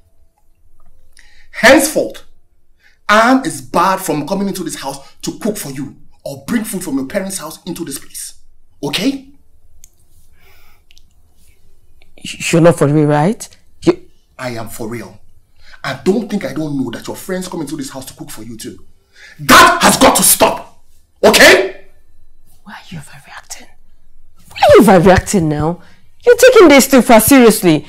Henceforth, Anne is barred from coming into this house to cook for you or bring food from your parents' house into this place. Okay? You're not for real, right? I am for real. I don't think I don't know that your friends come into this house to cook for you too. That has got to stop! Okay? Why are you overreacting? Why are you overreacting now? You're taking this too far seriously.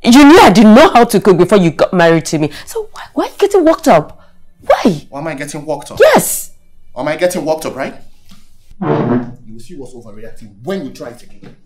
You knew I didn't know how to cook before you got married to me. So why are you getting worked up? Why? Why am I getting worked up? Yes! Why am I getting worked up, right? You will see what's overreacting when you try it again.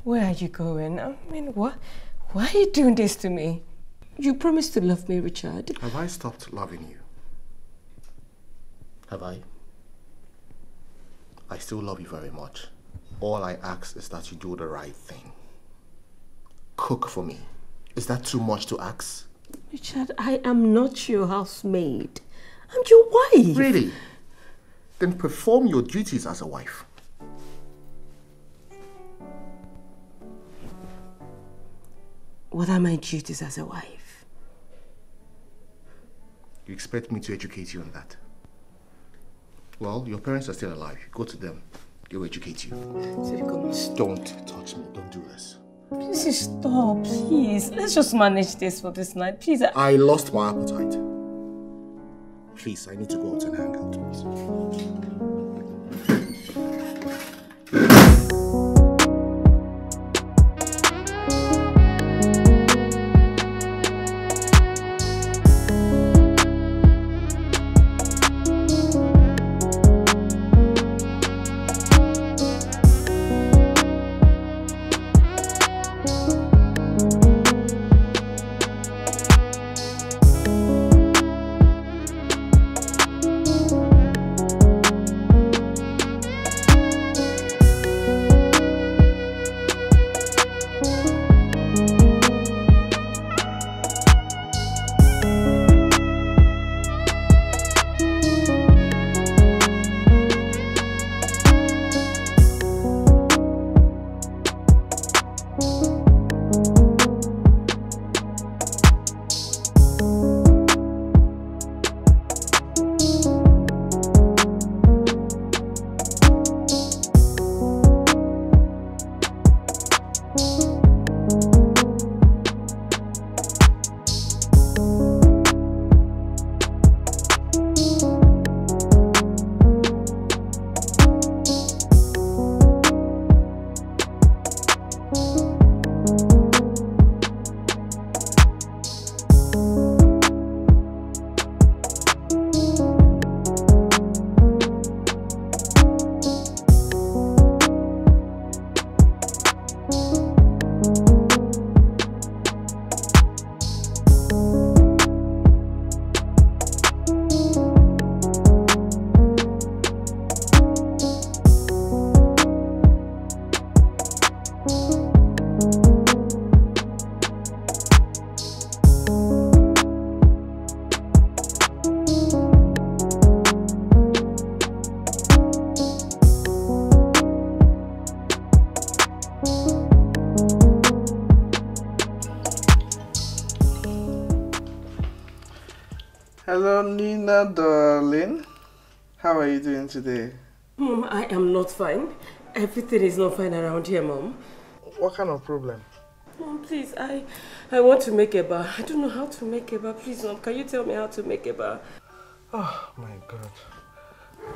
Where are you going? I mean, why are you doing this to me? You promised to love me, Richard. Have I stopped loving you? Have I? I still love you very much. All I ask is that you do the right thing. Cook for me. Is that too much to ask? Richard, I am not your housemaid. I'm your wife. Really? Then perform your duties as a wife. What are my duties as a wife? You expect me to educate you on that? Well, your parents are still alive. Go to them. They will educate you. Don't touch me. Don't do this. Please stop, please. Let's just manage this for this night. Please. I lost my appetite. Please, I need to go out and hang out, please. Hello, Nina, darling. How are you doing today? Mom, I am not fine. Everything is not fine around here, Mom. What kind of problem? Mom, please, I want to make a bar. I don't know how to make a bar. Please, Mom, can you tell me how to make a bar? Oh, my God.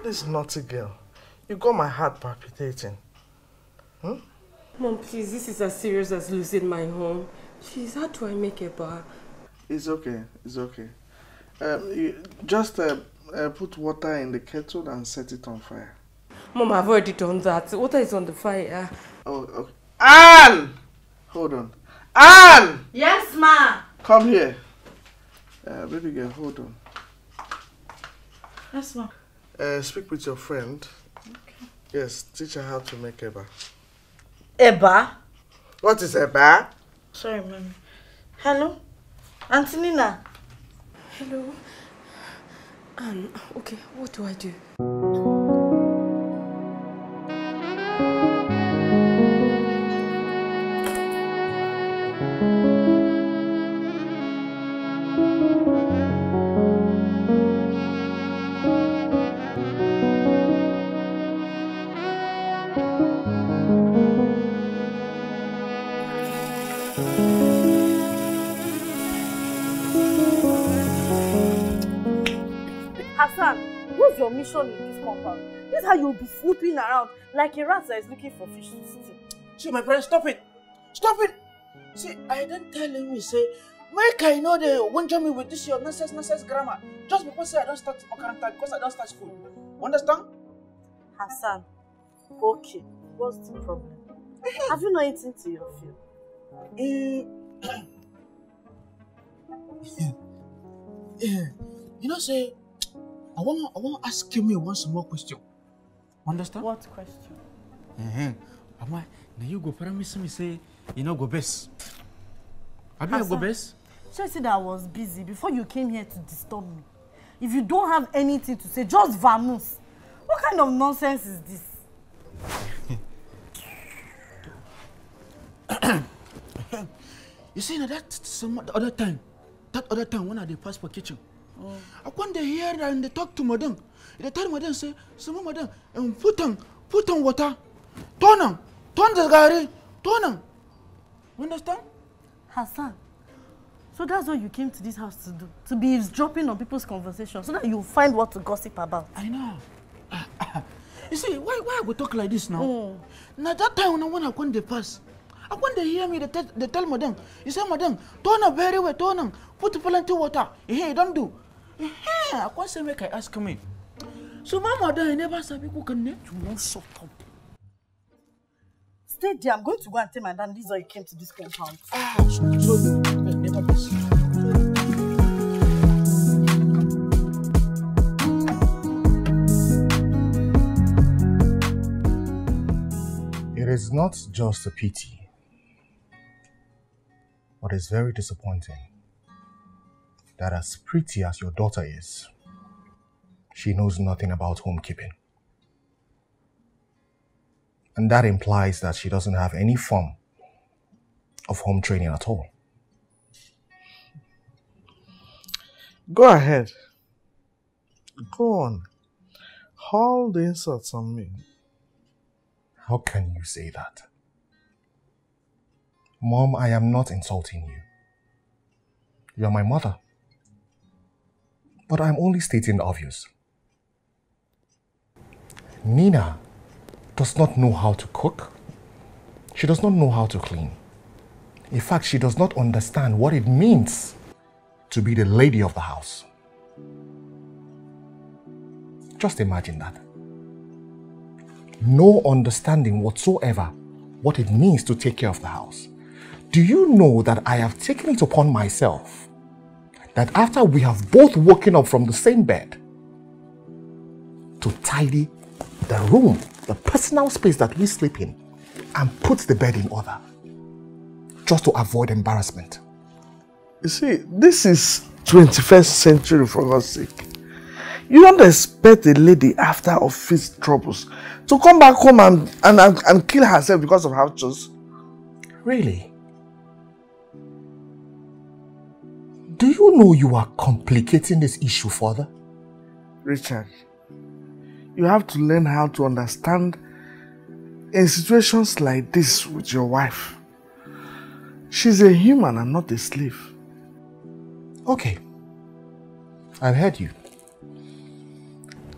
This naughty girl. You got my heart palpitating. Hmm? Mom, please, this is as serious as losing my home. Please, how do I make a bar? It's okay. It's okay. You just put water in the kettle and set it on fire. Mom, I've already done that. Water is on the fire. Oh, okay. Anne! Hold on. Anne! Yes, ma. Come here. Baby girl, hold on. Yes, ma. Speak with your friend. Okay. Yes, teach her how to make eba. Eba? What is eba? Sorry, mommy. Hello? Auntie Nina? Hello. Okay, what do I do? Hassan, what's your mission in this compound? This is how you'll be snooping around like a rat that is looking for fish to steal. See, my friend, stop it. Stop it. See, I don't tell him, say, make I know they won't join me with this your nonsense grammar. Just because I don't start Okaranta, because I don't start school. Understand? Hassan, okay, what's the problem? Have you not eaten to your fill? You know, say, I want to ask you one small question. Understand? What question? Now you go promise me say you know go best. Have you go best? So I said I was busy before you came here to disturb me. If you don't have anything to say, just vamoose. What kind of nonsense is this? You see, now the other time when I pass for kitchen, I want to hear and they talk to madam. They tell madam say, "Some madam, put on water, turn the gari, turn." Understand? Hassan, so that's what you came to this house to do? To be eavesdropping on people's conversations so that you'll find what to gossip about? I know. You see, why I go talk like this now? Now that time when I want to pass, I want to hear me, they tell madam, you say, madam, turn very well, turn, put plenty water. Hey, don't do. I want to make I ask me. So my mother, I never said people can net to one shut up. Stay there, I'm going to go and tell my dad this is why you came to this compound. So never miss. It is not just a pity, but it's very disappointing that as pretty as your daughter is, she knows nothing about homekeeping. And that implies that she doesn't have any form of home training at all. Go ahead. Go on. Haul the insults on me. How can you say that? Mom, I am not insulting you. You are my mother. But I'm only stating the obvious. Nina does not know how to cook. She does not know how to clean. In fact, she does not understand what it means to be the lady of the house. Just imagine that. No understanding whatsoever what it means to take care of the house. Do you know that I have taken it upon myself that after we have both woken up from the same bed to tidy the room, the personal space that we sleep in, and put the bed in order, just to avoid embarrassment? You see, this is 21st century, for God's sake. You don't expect a lady after office troubles to come back home and kill herself because of house chores. Really? Do you know you are complicating this issue further? Richard, you have to learn how to understand in situations like this with your wife. She's a human and not a slave. Okay. I've heard you.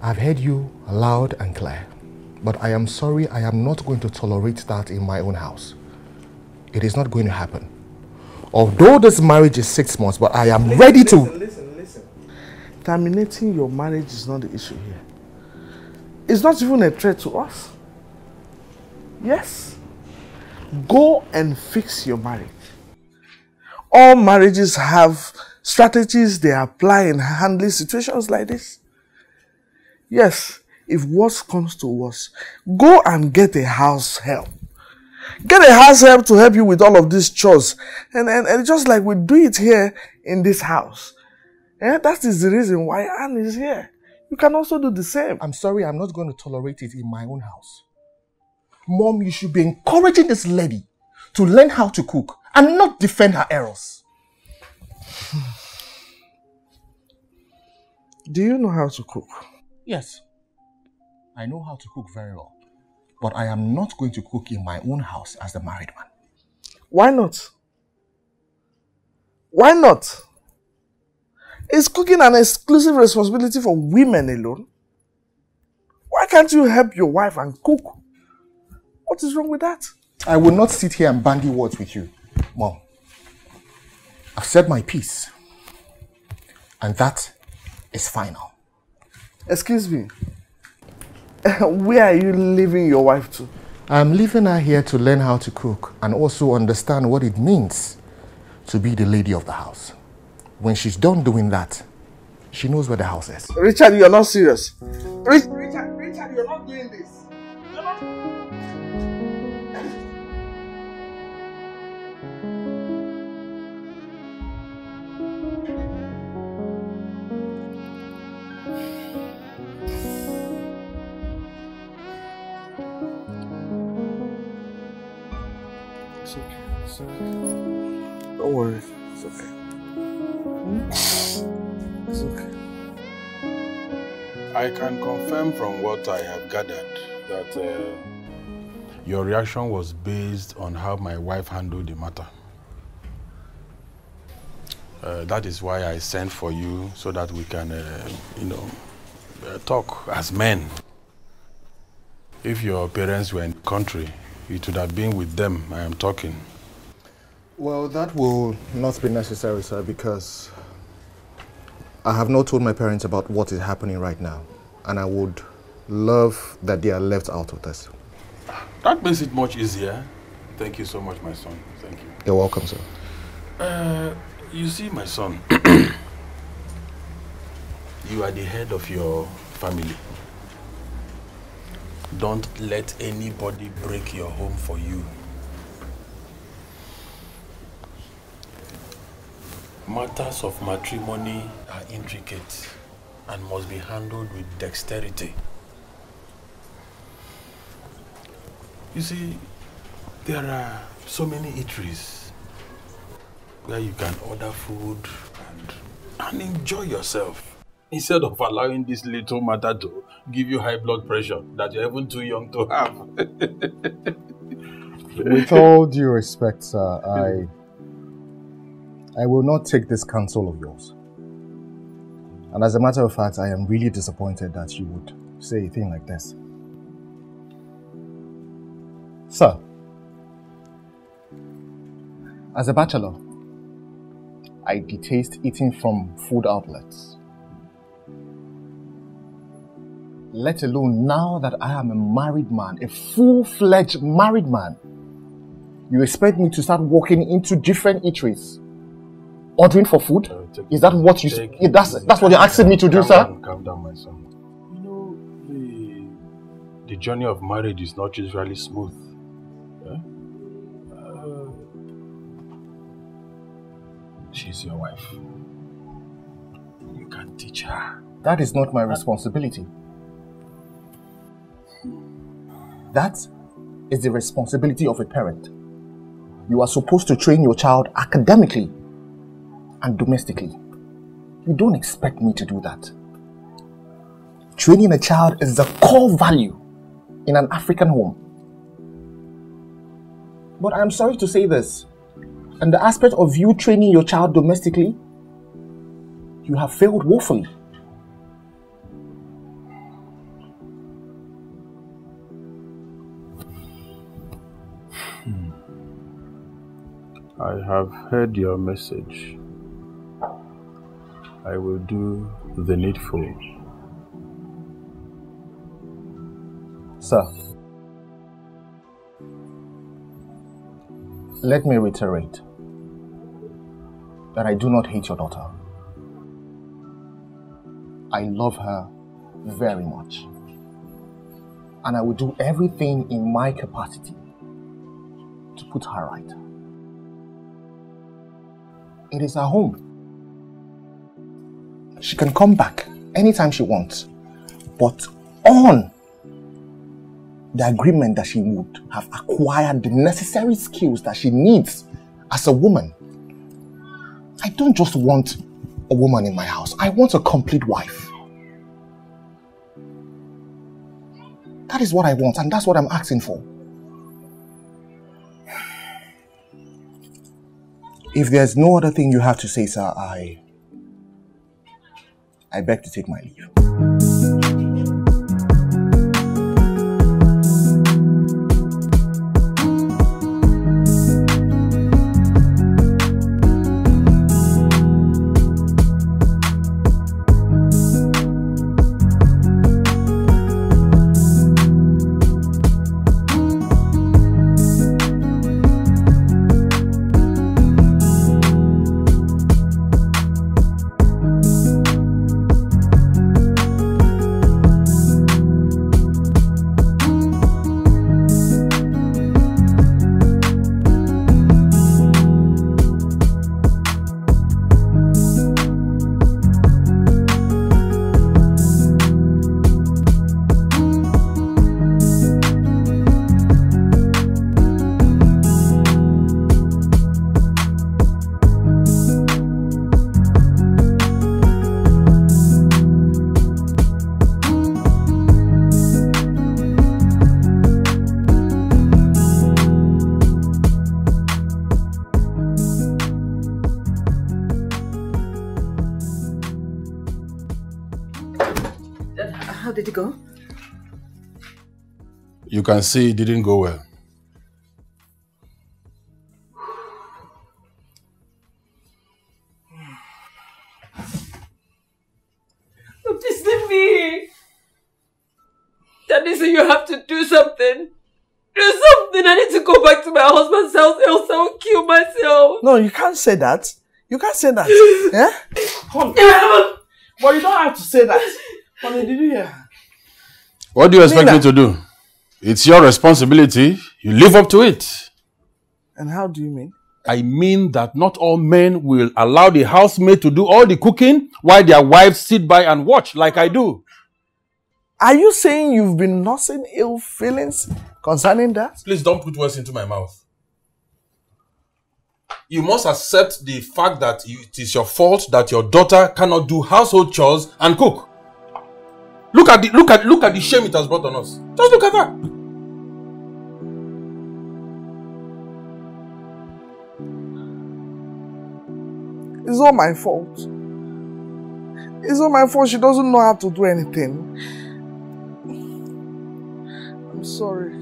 I've heard you loud and clear. But I am sorry, I am not going to tolerate that in my own house. It is not going to happen. Although this marriage is 6 months, but I am ready to... Listen. Terminating your marriage is not the issue here. It's not even a threat to us. Yes. Go and fix your marriage. All marriages have strategies they apply in handling situations like this. Yes, if worse comes to worse, go and get a house help. Get a house help to help you with all of these chores. And just like we do it here in this house. That is the reason why Anne is here. You can also do the same. I'm sorry, I'm not going to tolerate it in my own house. Mom, you should be encouraging this lady to learn how to cook and not defend her errors. Do you know how to cook? Yes, I know how to cook very well. But I am not going to cook in my own house as the married man. Why not? Why not? Is cooking an exclusive responsibility for women alone? Why can't you help your wife and cook? What is wrong with that? I will not sit here and bandy words with you, Mom. I've said my piece. And that is final. Excuse me. Where are you leaving your wife to? I'm leaving her here to learn how to cook and also understand what it means to be the lady of the house. When she's done doing that, she knows where the house is. Richard, you're not serious. Richard, you're not doing this. You're not... It's okay. It's okay. Don't worry. It's okay. It's okay. I can confirm from what I have gathered that your reaction was based on how my wife handled the matter. That is why I sent for you so that we can, talk as men. If your parents were in the country, it would have been with them I am talking. Well, that will not be necessary, sir, because I have not told my parents about what is happening right now. And I would love that they are left out of this. That makes it much easier. Thank you so much, my son. Thank you. You're welcome, sir. You see, my son, you are the head of your family. Don't let anybody break your home for you. Matters of matrimony are intricate and must be handled with dexterity. You see, there are so many eateries where you can order food and enjoy yourself, instead of allowing this little matter to give you high blood pressure that you're even too young to have. With all due respect, sir, I will not take this counsel of yours. And as a matter of fact, I am really disappointed that you would say a thing like this. Sir, as a bachelor, I detest eating from food outlets. Let alone now that I am a married man, a full-fledged married man. You expect me to start walking into different eateries, ordering for food? Is that what you... That's what you're asking me to do, sir? Calm down, my son. You know, the journey of marriage is not usually smooth. Yeah? She's your wife. You can teach her. That is not my responsibility. That is the responsibility of a parent. You are supposed to train your child academically and domestically. You don't expect me to do that. Training a child is the core value in an African home. But I'm sorry to say this, in the aspect of you training your child domestically, you have failed woefully. I have heard your message. I will do the needful. Sir, let me reiterate that I do not hate your daughter. I love her very much. And I will do everything in my capacity to put her right. It is her home. She can come back anytime she wants. But on the agreement that she would have acquired the necessary skills that she needs as a woman. I don't just want a woman in my house. I want a complete wife. That is what I want, and that's what I'm asking for. If there's no other thing you have to say, sir, I beg to take my leave. How did it go? You can see it didn't go well. Oh, just leave me. Daddy said you have to do something. Do something. I need to go back to my husband's house, else I will kill myself. No, you can't say that. You can't say that. Yeah? Honey. But you don't have to say that. Honey, did you hear? What do you expect me to do? It's your responsibility. You live up to it. And how do you mean? I mean that not all men will allow the housemaid to do all the cooking while their wives sit by and watch like I do. Are you saying you've been nursing ill feelings concerning that? Please don't put words into my mouth. You must accept the fact that it is your fault that your daughter cannot do household chores and cook. Look at the shame it has brought on us. Just look at that. It's not my fault. It's not my fault. She doesn't know how to do anything. I'm sorry.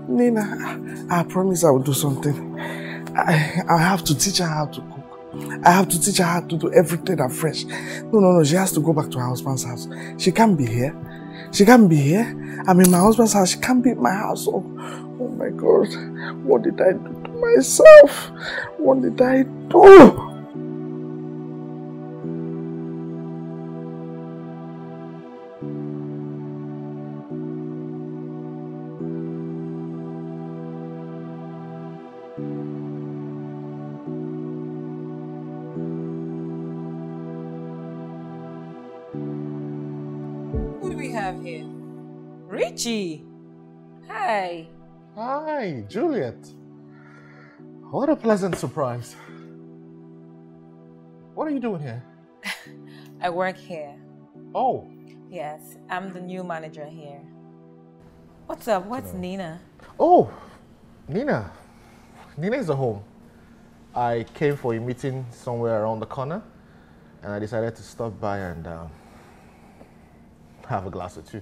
Nina, I promise I will do something. I have to teach her how to cook. I have to teach her how to do everything afresh. No. She has to go back to her husband's house. She can't be here. She can't be here. I'm in my husband's house. She can't be in my house. Oh my God. What did I do to myself? What did I do? Here. Richie! Hi! Hi, Juliet. What a pleasant surprise. What are you doing here? I work here. Oh. Yes, I'm the new manager here. What's up? What's Nina? Oh, Nina. Nina is at home. I came for a meeting somewhere around the corner and I decided to stop by and have a glass or two.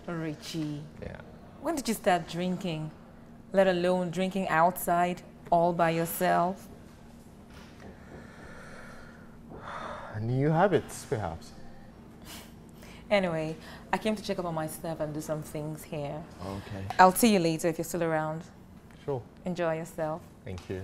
Richie. Yeah. When did you start drinking? Let alone drinking outside all by yourself? New habits, perhaps. Anyway, I came to check up on my stuff and do some things here. Okay. I'll see you later if you're still around. Sure. Enjoy yourself. Thank you.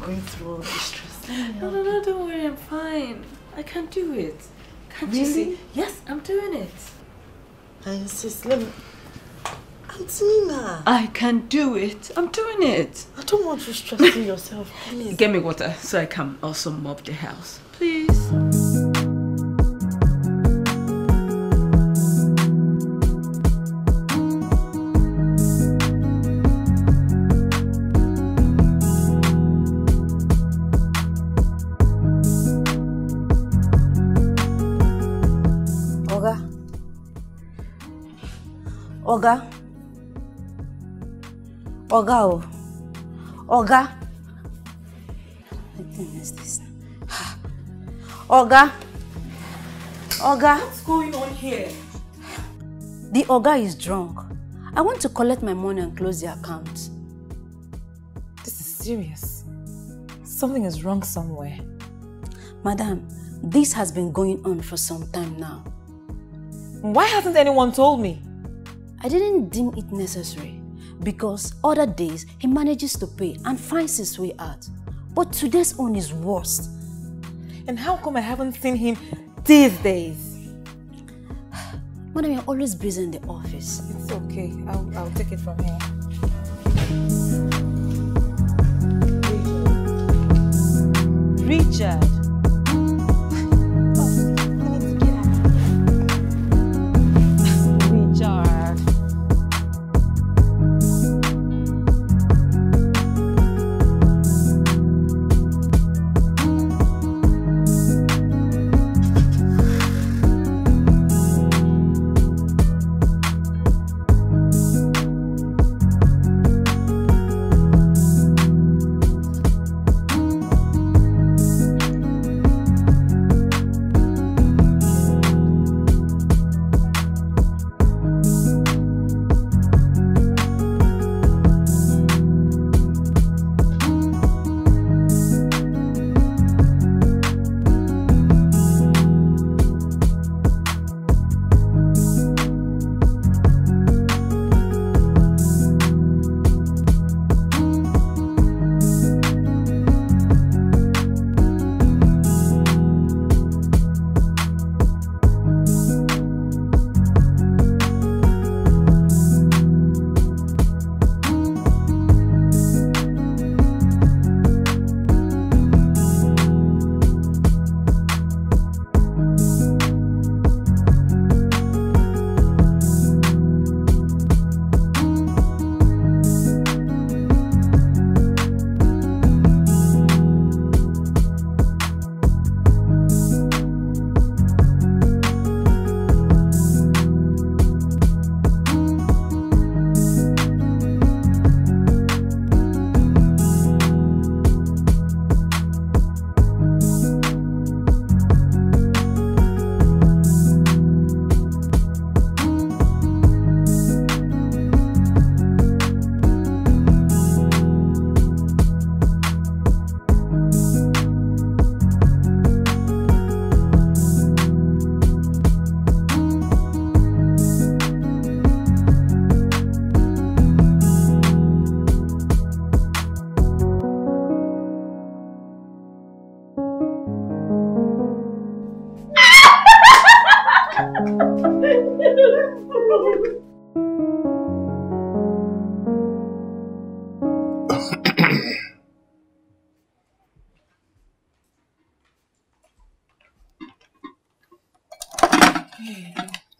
going through all this stress. No, don't worry, I'm fine. I can do it. Can't you see? Yes, I'm doing it. I insist, let me... Auntie Nina. I can do it. I'm doing it. I don't want you stressing yourself, please. Get me water so I can also mop the house. Please. Oga. Oga. What the hell is this? Oga. What's going on here? The Oga is drunk. I want to collect my money and close the account. This is serious. Something is wrong somewhere. Madam, this has been going on for some time now. Why hasn't anyone told me? I didn't deem it necessary because other days he manages to pay and finds his way out. But today's own is worst. And how come I haven't seen him these days? Madam, you're always busy in the office. It's okay. I'll take it from here. Richard.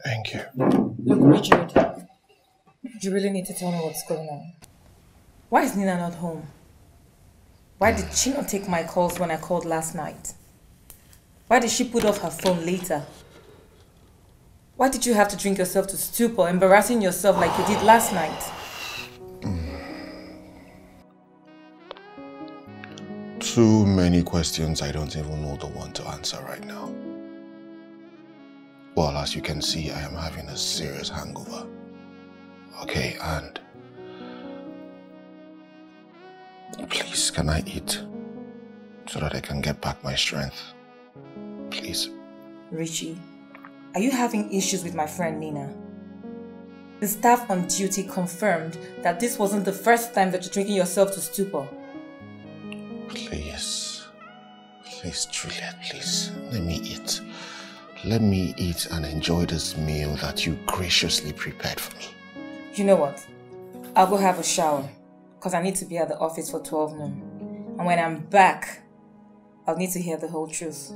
Thank you. Look, Richard, you really need to tell me what's going on. Why is Nina not home? Why did she not take my calls when I called last night? Why did she put off her phone later? Why did you have to drink yourself to stupor, embarrassing yourself like you did last night? Too many questions I don't even know the one to answer right now. Well, as you can see, I am having a serious hangover. Okay, and please, can I eat so that I can get back my strength? Please. Richie, are you having issues with my friend Nina? The staff on duty confirmed that this wasn't the first time that you're drinking yourself to stupor. Please. Please, Juliet, please. Let me eat. Let me eat and enjoy this meal that you graciously prepared for me. You know what? I'll go have a shower because I need to be at the office for 12 noon. And when I'm back, I'll need to hear the whole truth.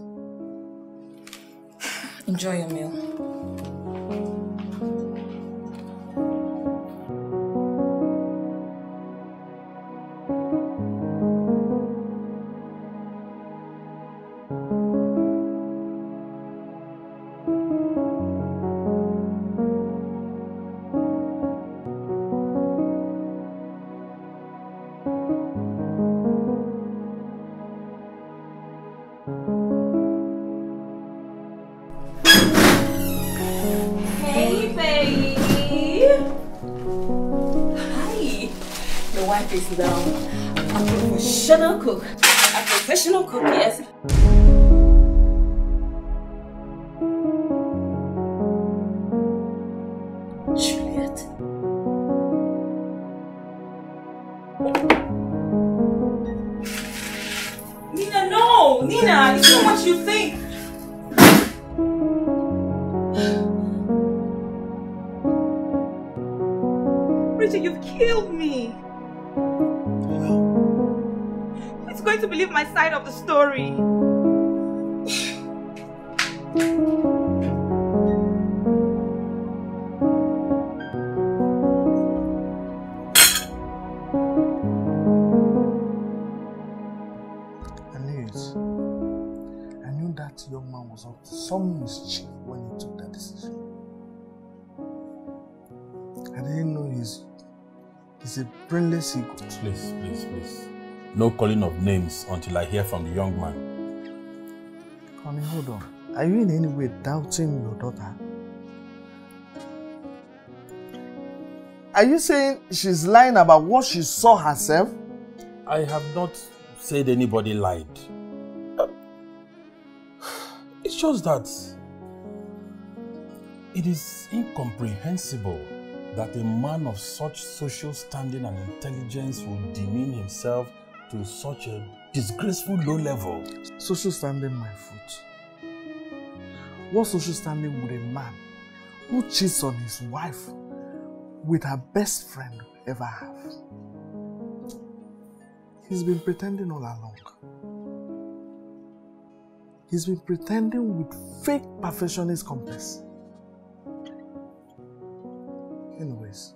Enjoy your meal. Now, a professional cook. A professional cook, yes. Juliet. Nina, no! Nina, it's not what you think. Richard, you've killed me. Who's going to believe my side of the story? I knew that young man was up to some mischief when he took that decision. I didn't know he's a brainless ego. Please, please, please. No calling of names until I hear from the young man. Honey, hold on. Are you in any way doubting your daughter? Are you saying she's lying about what she saw herself? I have not said anybody lied. It's just that it is incomprehensible that a man of such social standing and intelligence would demean himself to such a disgraceful low level. Social standing, my foot. What social standing would a man who cheats on his wife with her best friend ever have? He's been pretending all along. He's been pretending with fake perfectionist complex. Anyways,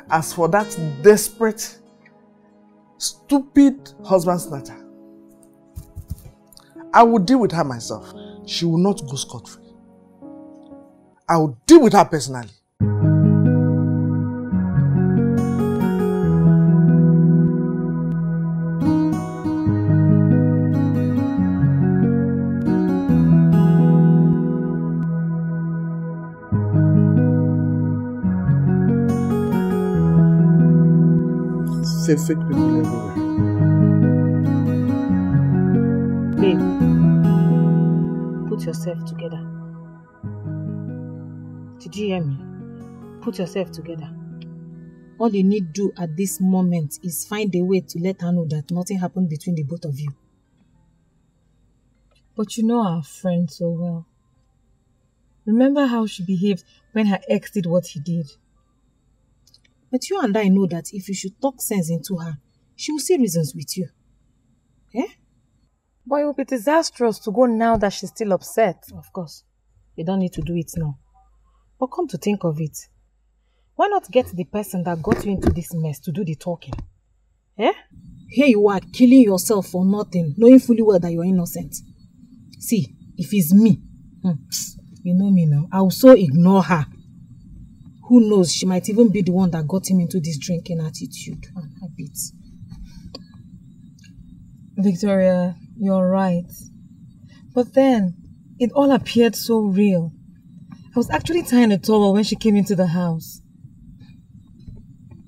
as for that desperate, stupid husband snatcher, I will deal with her myself. She will not go scot-free. I will deal with her personally. Fake people everywhere. Babe, put yourself together. Did you hear me? Put yourself together. All you need to do at this moment is find a way to let her know that nothing happened between the both of you. But you know our friend so well. Remember how she behaved when her ex did what he did? But you and I know that if you should talk sense into her, she will see reasons with you. Eh? But it will be disastrous to go now that she's still upset. Of course. You don't need to do it now. But come to think of it, why not get the person that got you into this mess to do the talking? Eh? Here you are killing yourself for nothing, knowing fully well that you're innocent. See, if it's me, you know me now, I will so ignore her. Who knows, she might even be the one that got him into this drinking attitude and habits. Victoria, you're right. But then, it all appeared so real. I was actually tying a towel when she came into the house.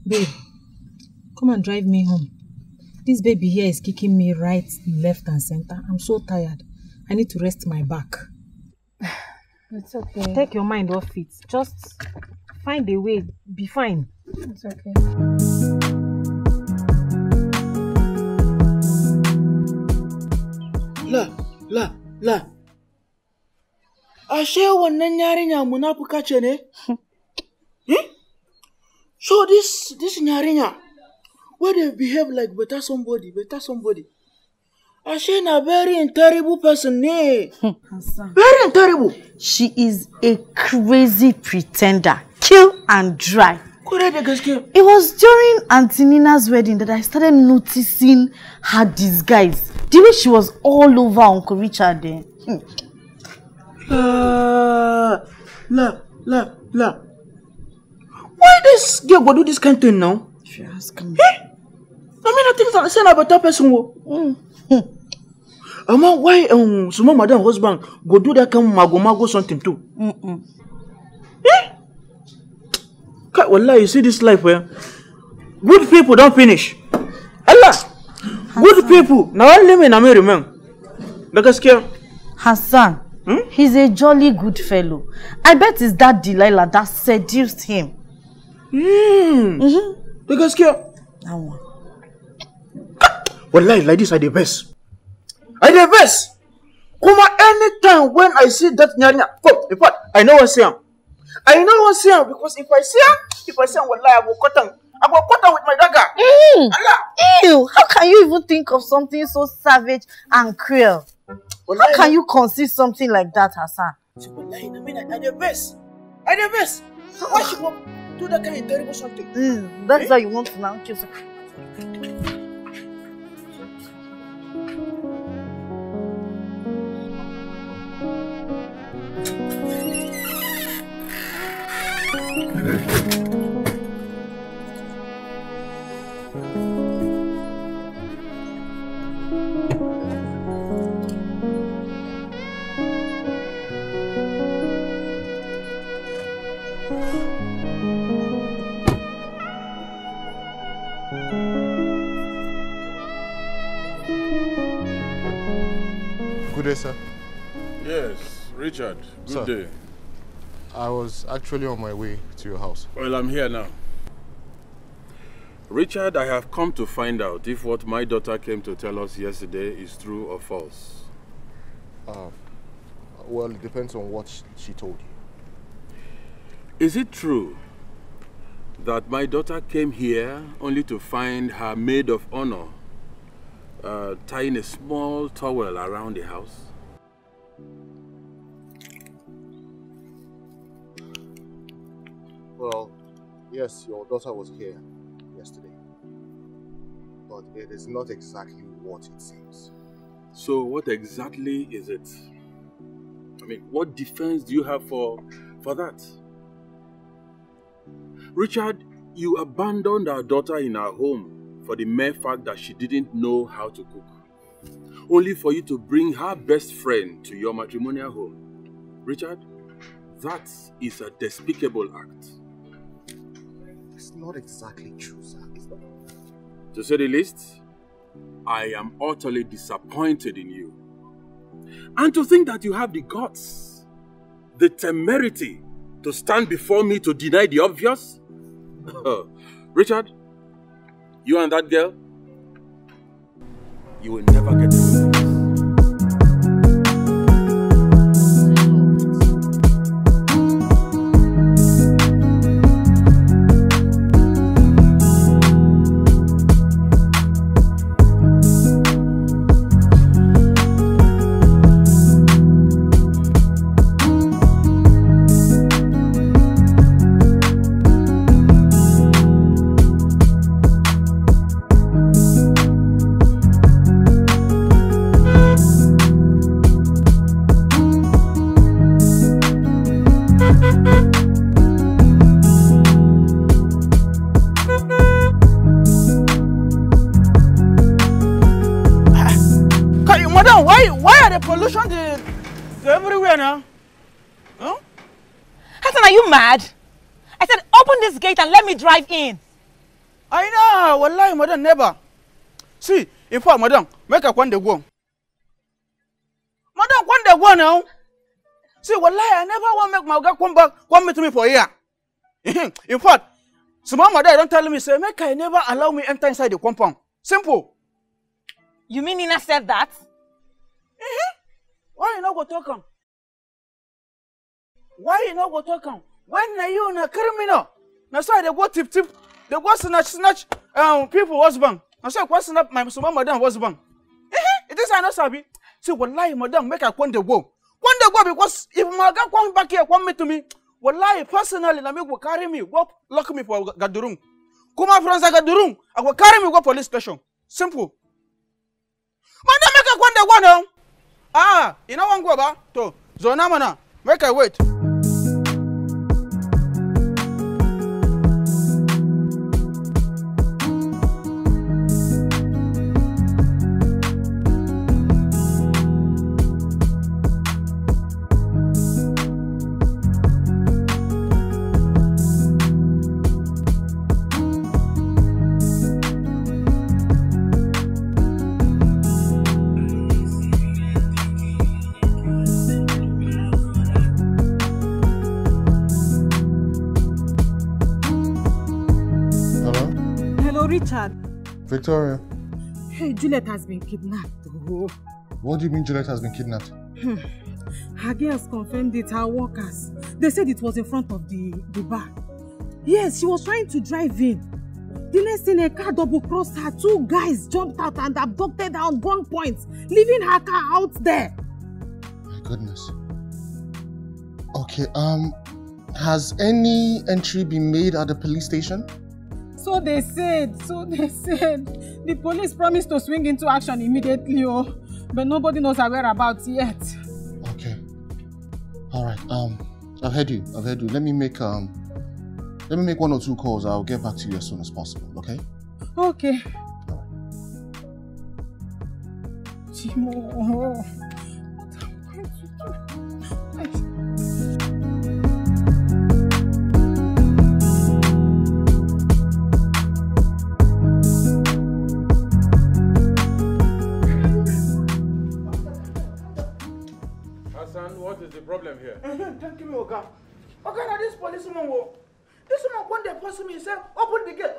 Babe, come and drive me home. This baby here is kicking me right, left and center. I'm so tired. I need to rest my back. It's okay. Take your mind off it. Just find a way. Be fine. It's okay. La. Ashe wannan yarinya munafuka ce ne? So this yarinya, where they behave like better somebody. Ashe na very terrible person ne. Very terrible. She is a crazy pretender. Kill and dry. It was during Auntie Nina's wedding that I started noticing her disguise. The way she was all over Uncle Richard there. La. Why this girl go do this kind of thing now? She ask me. I think that say na better person. Why small madam husband go do that kind of mago something too? Wallah, you see this life where good people don't finish. Allah, good people now only me na me remain. Hassan, he's a jolly good fellow. I bet it's that Delilah that seduced him. Wallah, like this I the best. Kuma anytime when I see that nyanya, in fact, I know what's here. Because if I see him, wallah, I will cut him with my dagger. Ew, how can you even think of something so savage and cruel? Wallah, how can you conceive something like that, Hassan? Wallah, I mean, I the best. Why she will do that kind of terrible something? That's why you want to now kill someone. Good day, sir. Yes, Richard. Good day. I was actually on my way to your house. Well, I'm here now. Richard, I have come to find out if what my daughter came to tell us yesterday is true or false. Well, it depends on what she told you. Is it true that my daughter came here only to find her maid of honor tying a small towel around the house? Well, yes, your daughter was here yesterday. But it is not exactly what it seems. So what exactly is it? I mean, what defense do you have for that? Richard, you abandoned our daughter in our home for the mere fact that she didn't know how to cook. Only for you to bring her best friend to your matrimonial home. Richard, that is a despicable act. It's not exactly true, sir. It's not. To say the least, I am utterly disappointed in you. And to think that you have the guts, the temerity to stand before me to deny the obvious? Richard, you and that girl, you will never get away. Mad? I said, open this gate and let me drive in. I know, wallahi, madam, never. See, in fact, madam, make a one go. Madam, one go now. See, wallahi, I never want to make my girl come back, come meet me for a year. In fact, some mama don't tell me, say, make I never allow me enter inside the compound. Simple. You mean Nina said that? Why you not go talk am? Why you not go talk am? When na you na criminal? Na so they go tip. They go snatch people husband. Na so I go snap my madam husband. It is I not sabi. See, wallahi, madam, make I want to go. Want to go because if my guy come back here, come to me. Wallahi, personally, na me go carry me, go lock me for Gadurum. Come on, friends, Gadurum. I go carry me go police station. Simple. Madam, make I want to go now. Ah, you know one go ba? To zona mana. Make I wait. Victoria. Hey, Juliet has been kidnapped. Oh. What do you mean Juliet has been kidnapped? Her girls confirmed it, her workers. They said it was in front of the bar. Yes, she was trying to drive in. The next thing, a car double-crossed her. 2 guys jumped out and abducted her on gunpoint, leaving her car out there. My goodness. Okay, has any entry been made at the police station? So they said. The police promised to swing into action immediately, but nobody knows her whereabouts yet. Okay. All right. I've heard you. Let me make 1 or 2 calls. I'll get back to you as soon as possible. Okay? Okay. All right. Chimo, what am I going to do? What is the problem here? Thank you, Oga. Oga, now this policeman when they pursue me, he said, open the gate,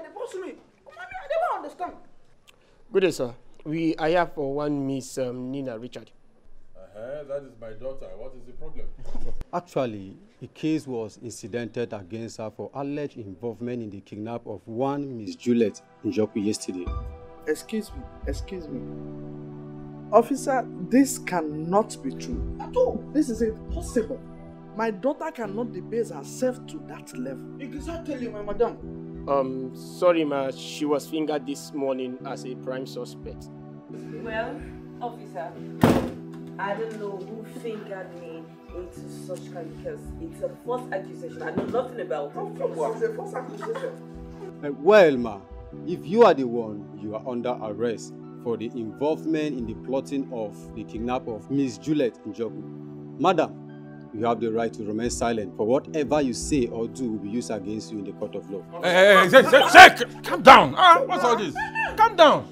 they pursue me. I never understand. Good day, sir. We are here for one Miss Nina Richard. That is my daughter. What is the problem? Actually, the case was incidented against her for alleged involvement in the kidnap of one Miss Juliet Njoku yesterday. Excuse me. Officer, this cannot be true. At all. This is impossible. My daughter cannot debase herself to that level. Exactly, my madam. Sorry, ma. She was fingered this morning as a prime suspect. Well, officer, I don't know who fingered me into such kind because it's a false accusation. I know nothing about it. It's a false accusation. Well, ma, if you are the one, you are under arrest for the involvement in the plotting of the kidnap of Miss Juliet Njoku. Madam, you have the right to remain silent, for whatever you say or do will be used against you in the court of law. Hey, calm down. What's all this? Calm down.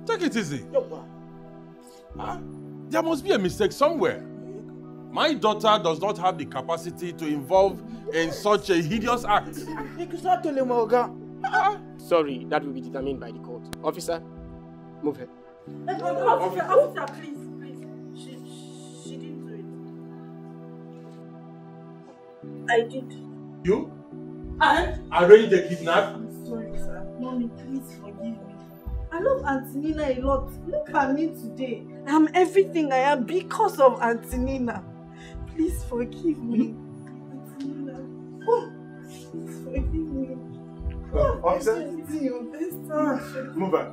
Take it easy. There must be a mistake somewhere. My daughter does not have the capacity to involve in such a hideous act. Sorry, that will be determined by the court. Officer, move her. Officer, please. She didn't do it. I did. You? And? Arrange the kidnap? I'm sorry, sir. Mommy, please forgive me. I love Auntie Nina a lot. Look at me today. I'm everything I am because of Auntie Nina. Please forgive me. Auntie Nina. Please forgive me. Officer? Move back.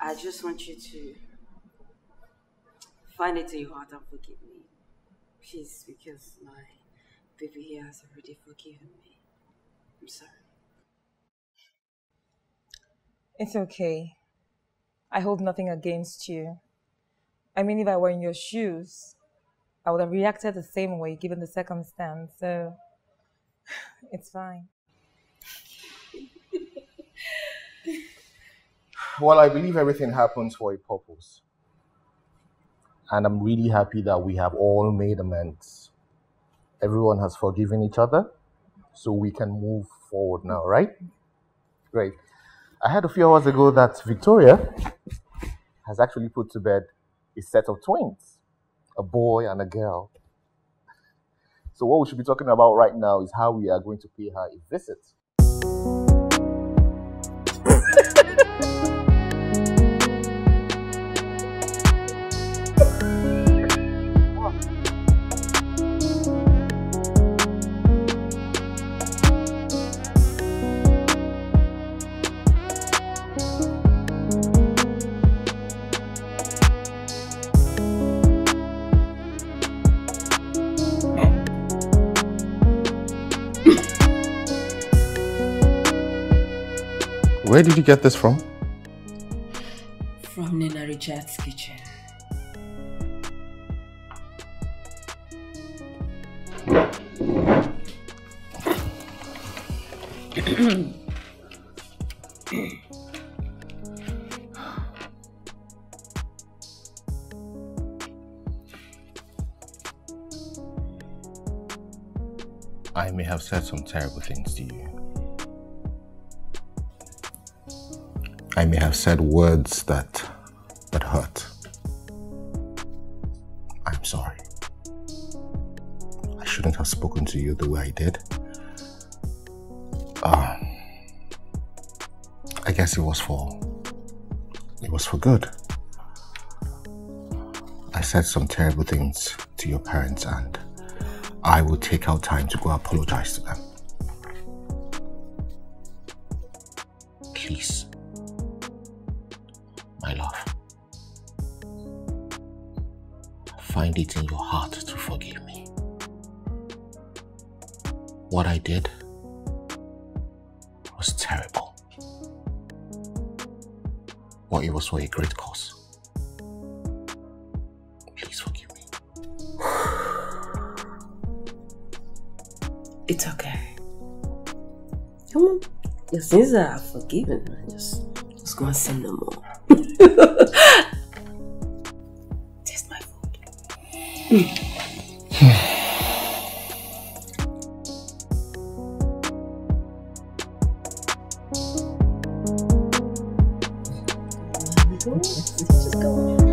I just want you to find it in your heart and forgive me. Please, because my baby here has already forgiven me. I'm sorry. It's okay. I hold nothing against you. I mean, if I were in your shoes, I would have reacted the same way given the circumstance, so it's fine. Well, I believe everything happens for a purpose. And I'm really happy that we have all made amends. Everyone has forgiven each other, so we can move forward now, right? Great. I heard a few hours ago that Victoria has actually put to bed a set of twins, a boy and a girl. So what we should be talking about right now is how we are going to pay her a visit. Where did you get this from? From Nary Uche's kitchen. I may have said some terrible things to you. I may have said words that hurt. I'm sorry. I shouldn't have spoken to you the way I did. I guess it was for good. I said some terrible things to your parents, and I will take out time to go apologize to them. Please. My love, find it in your heart to forgive me. What I did was terrible, but it was for a great cause. Please forgive me. It's okay. Come on. Your sins are forgiven, man. Just go and sin no more. Taste my food. Just go on.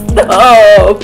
Stop!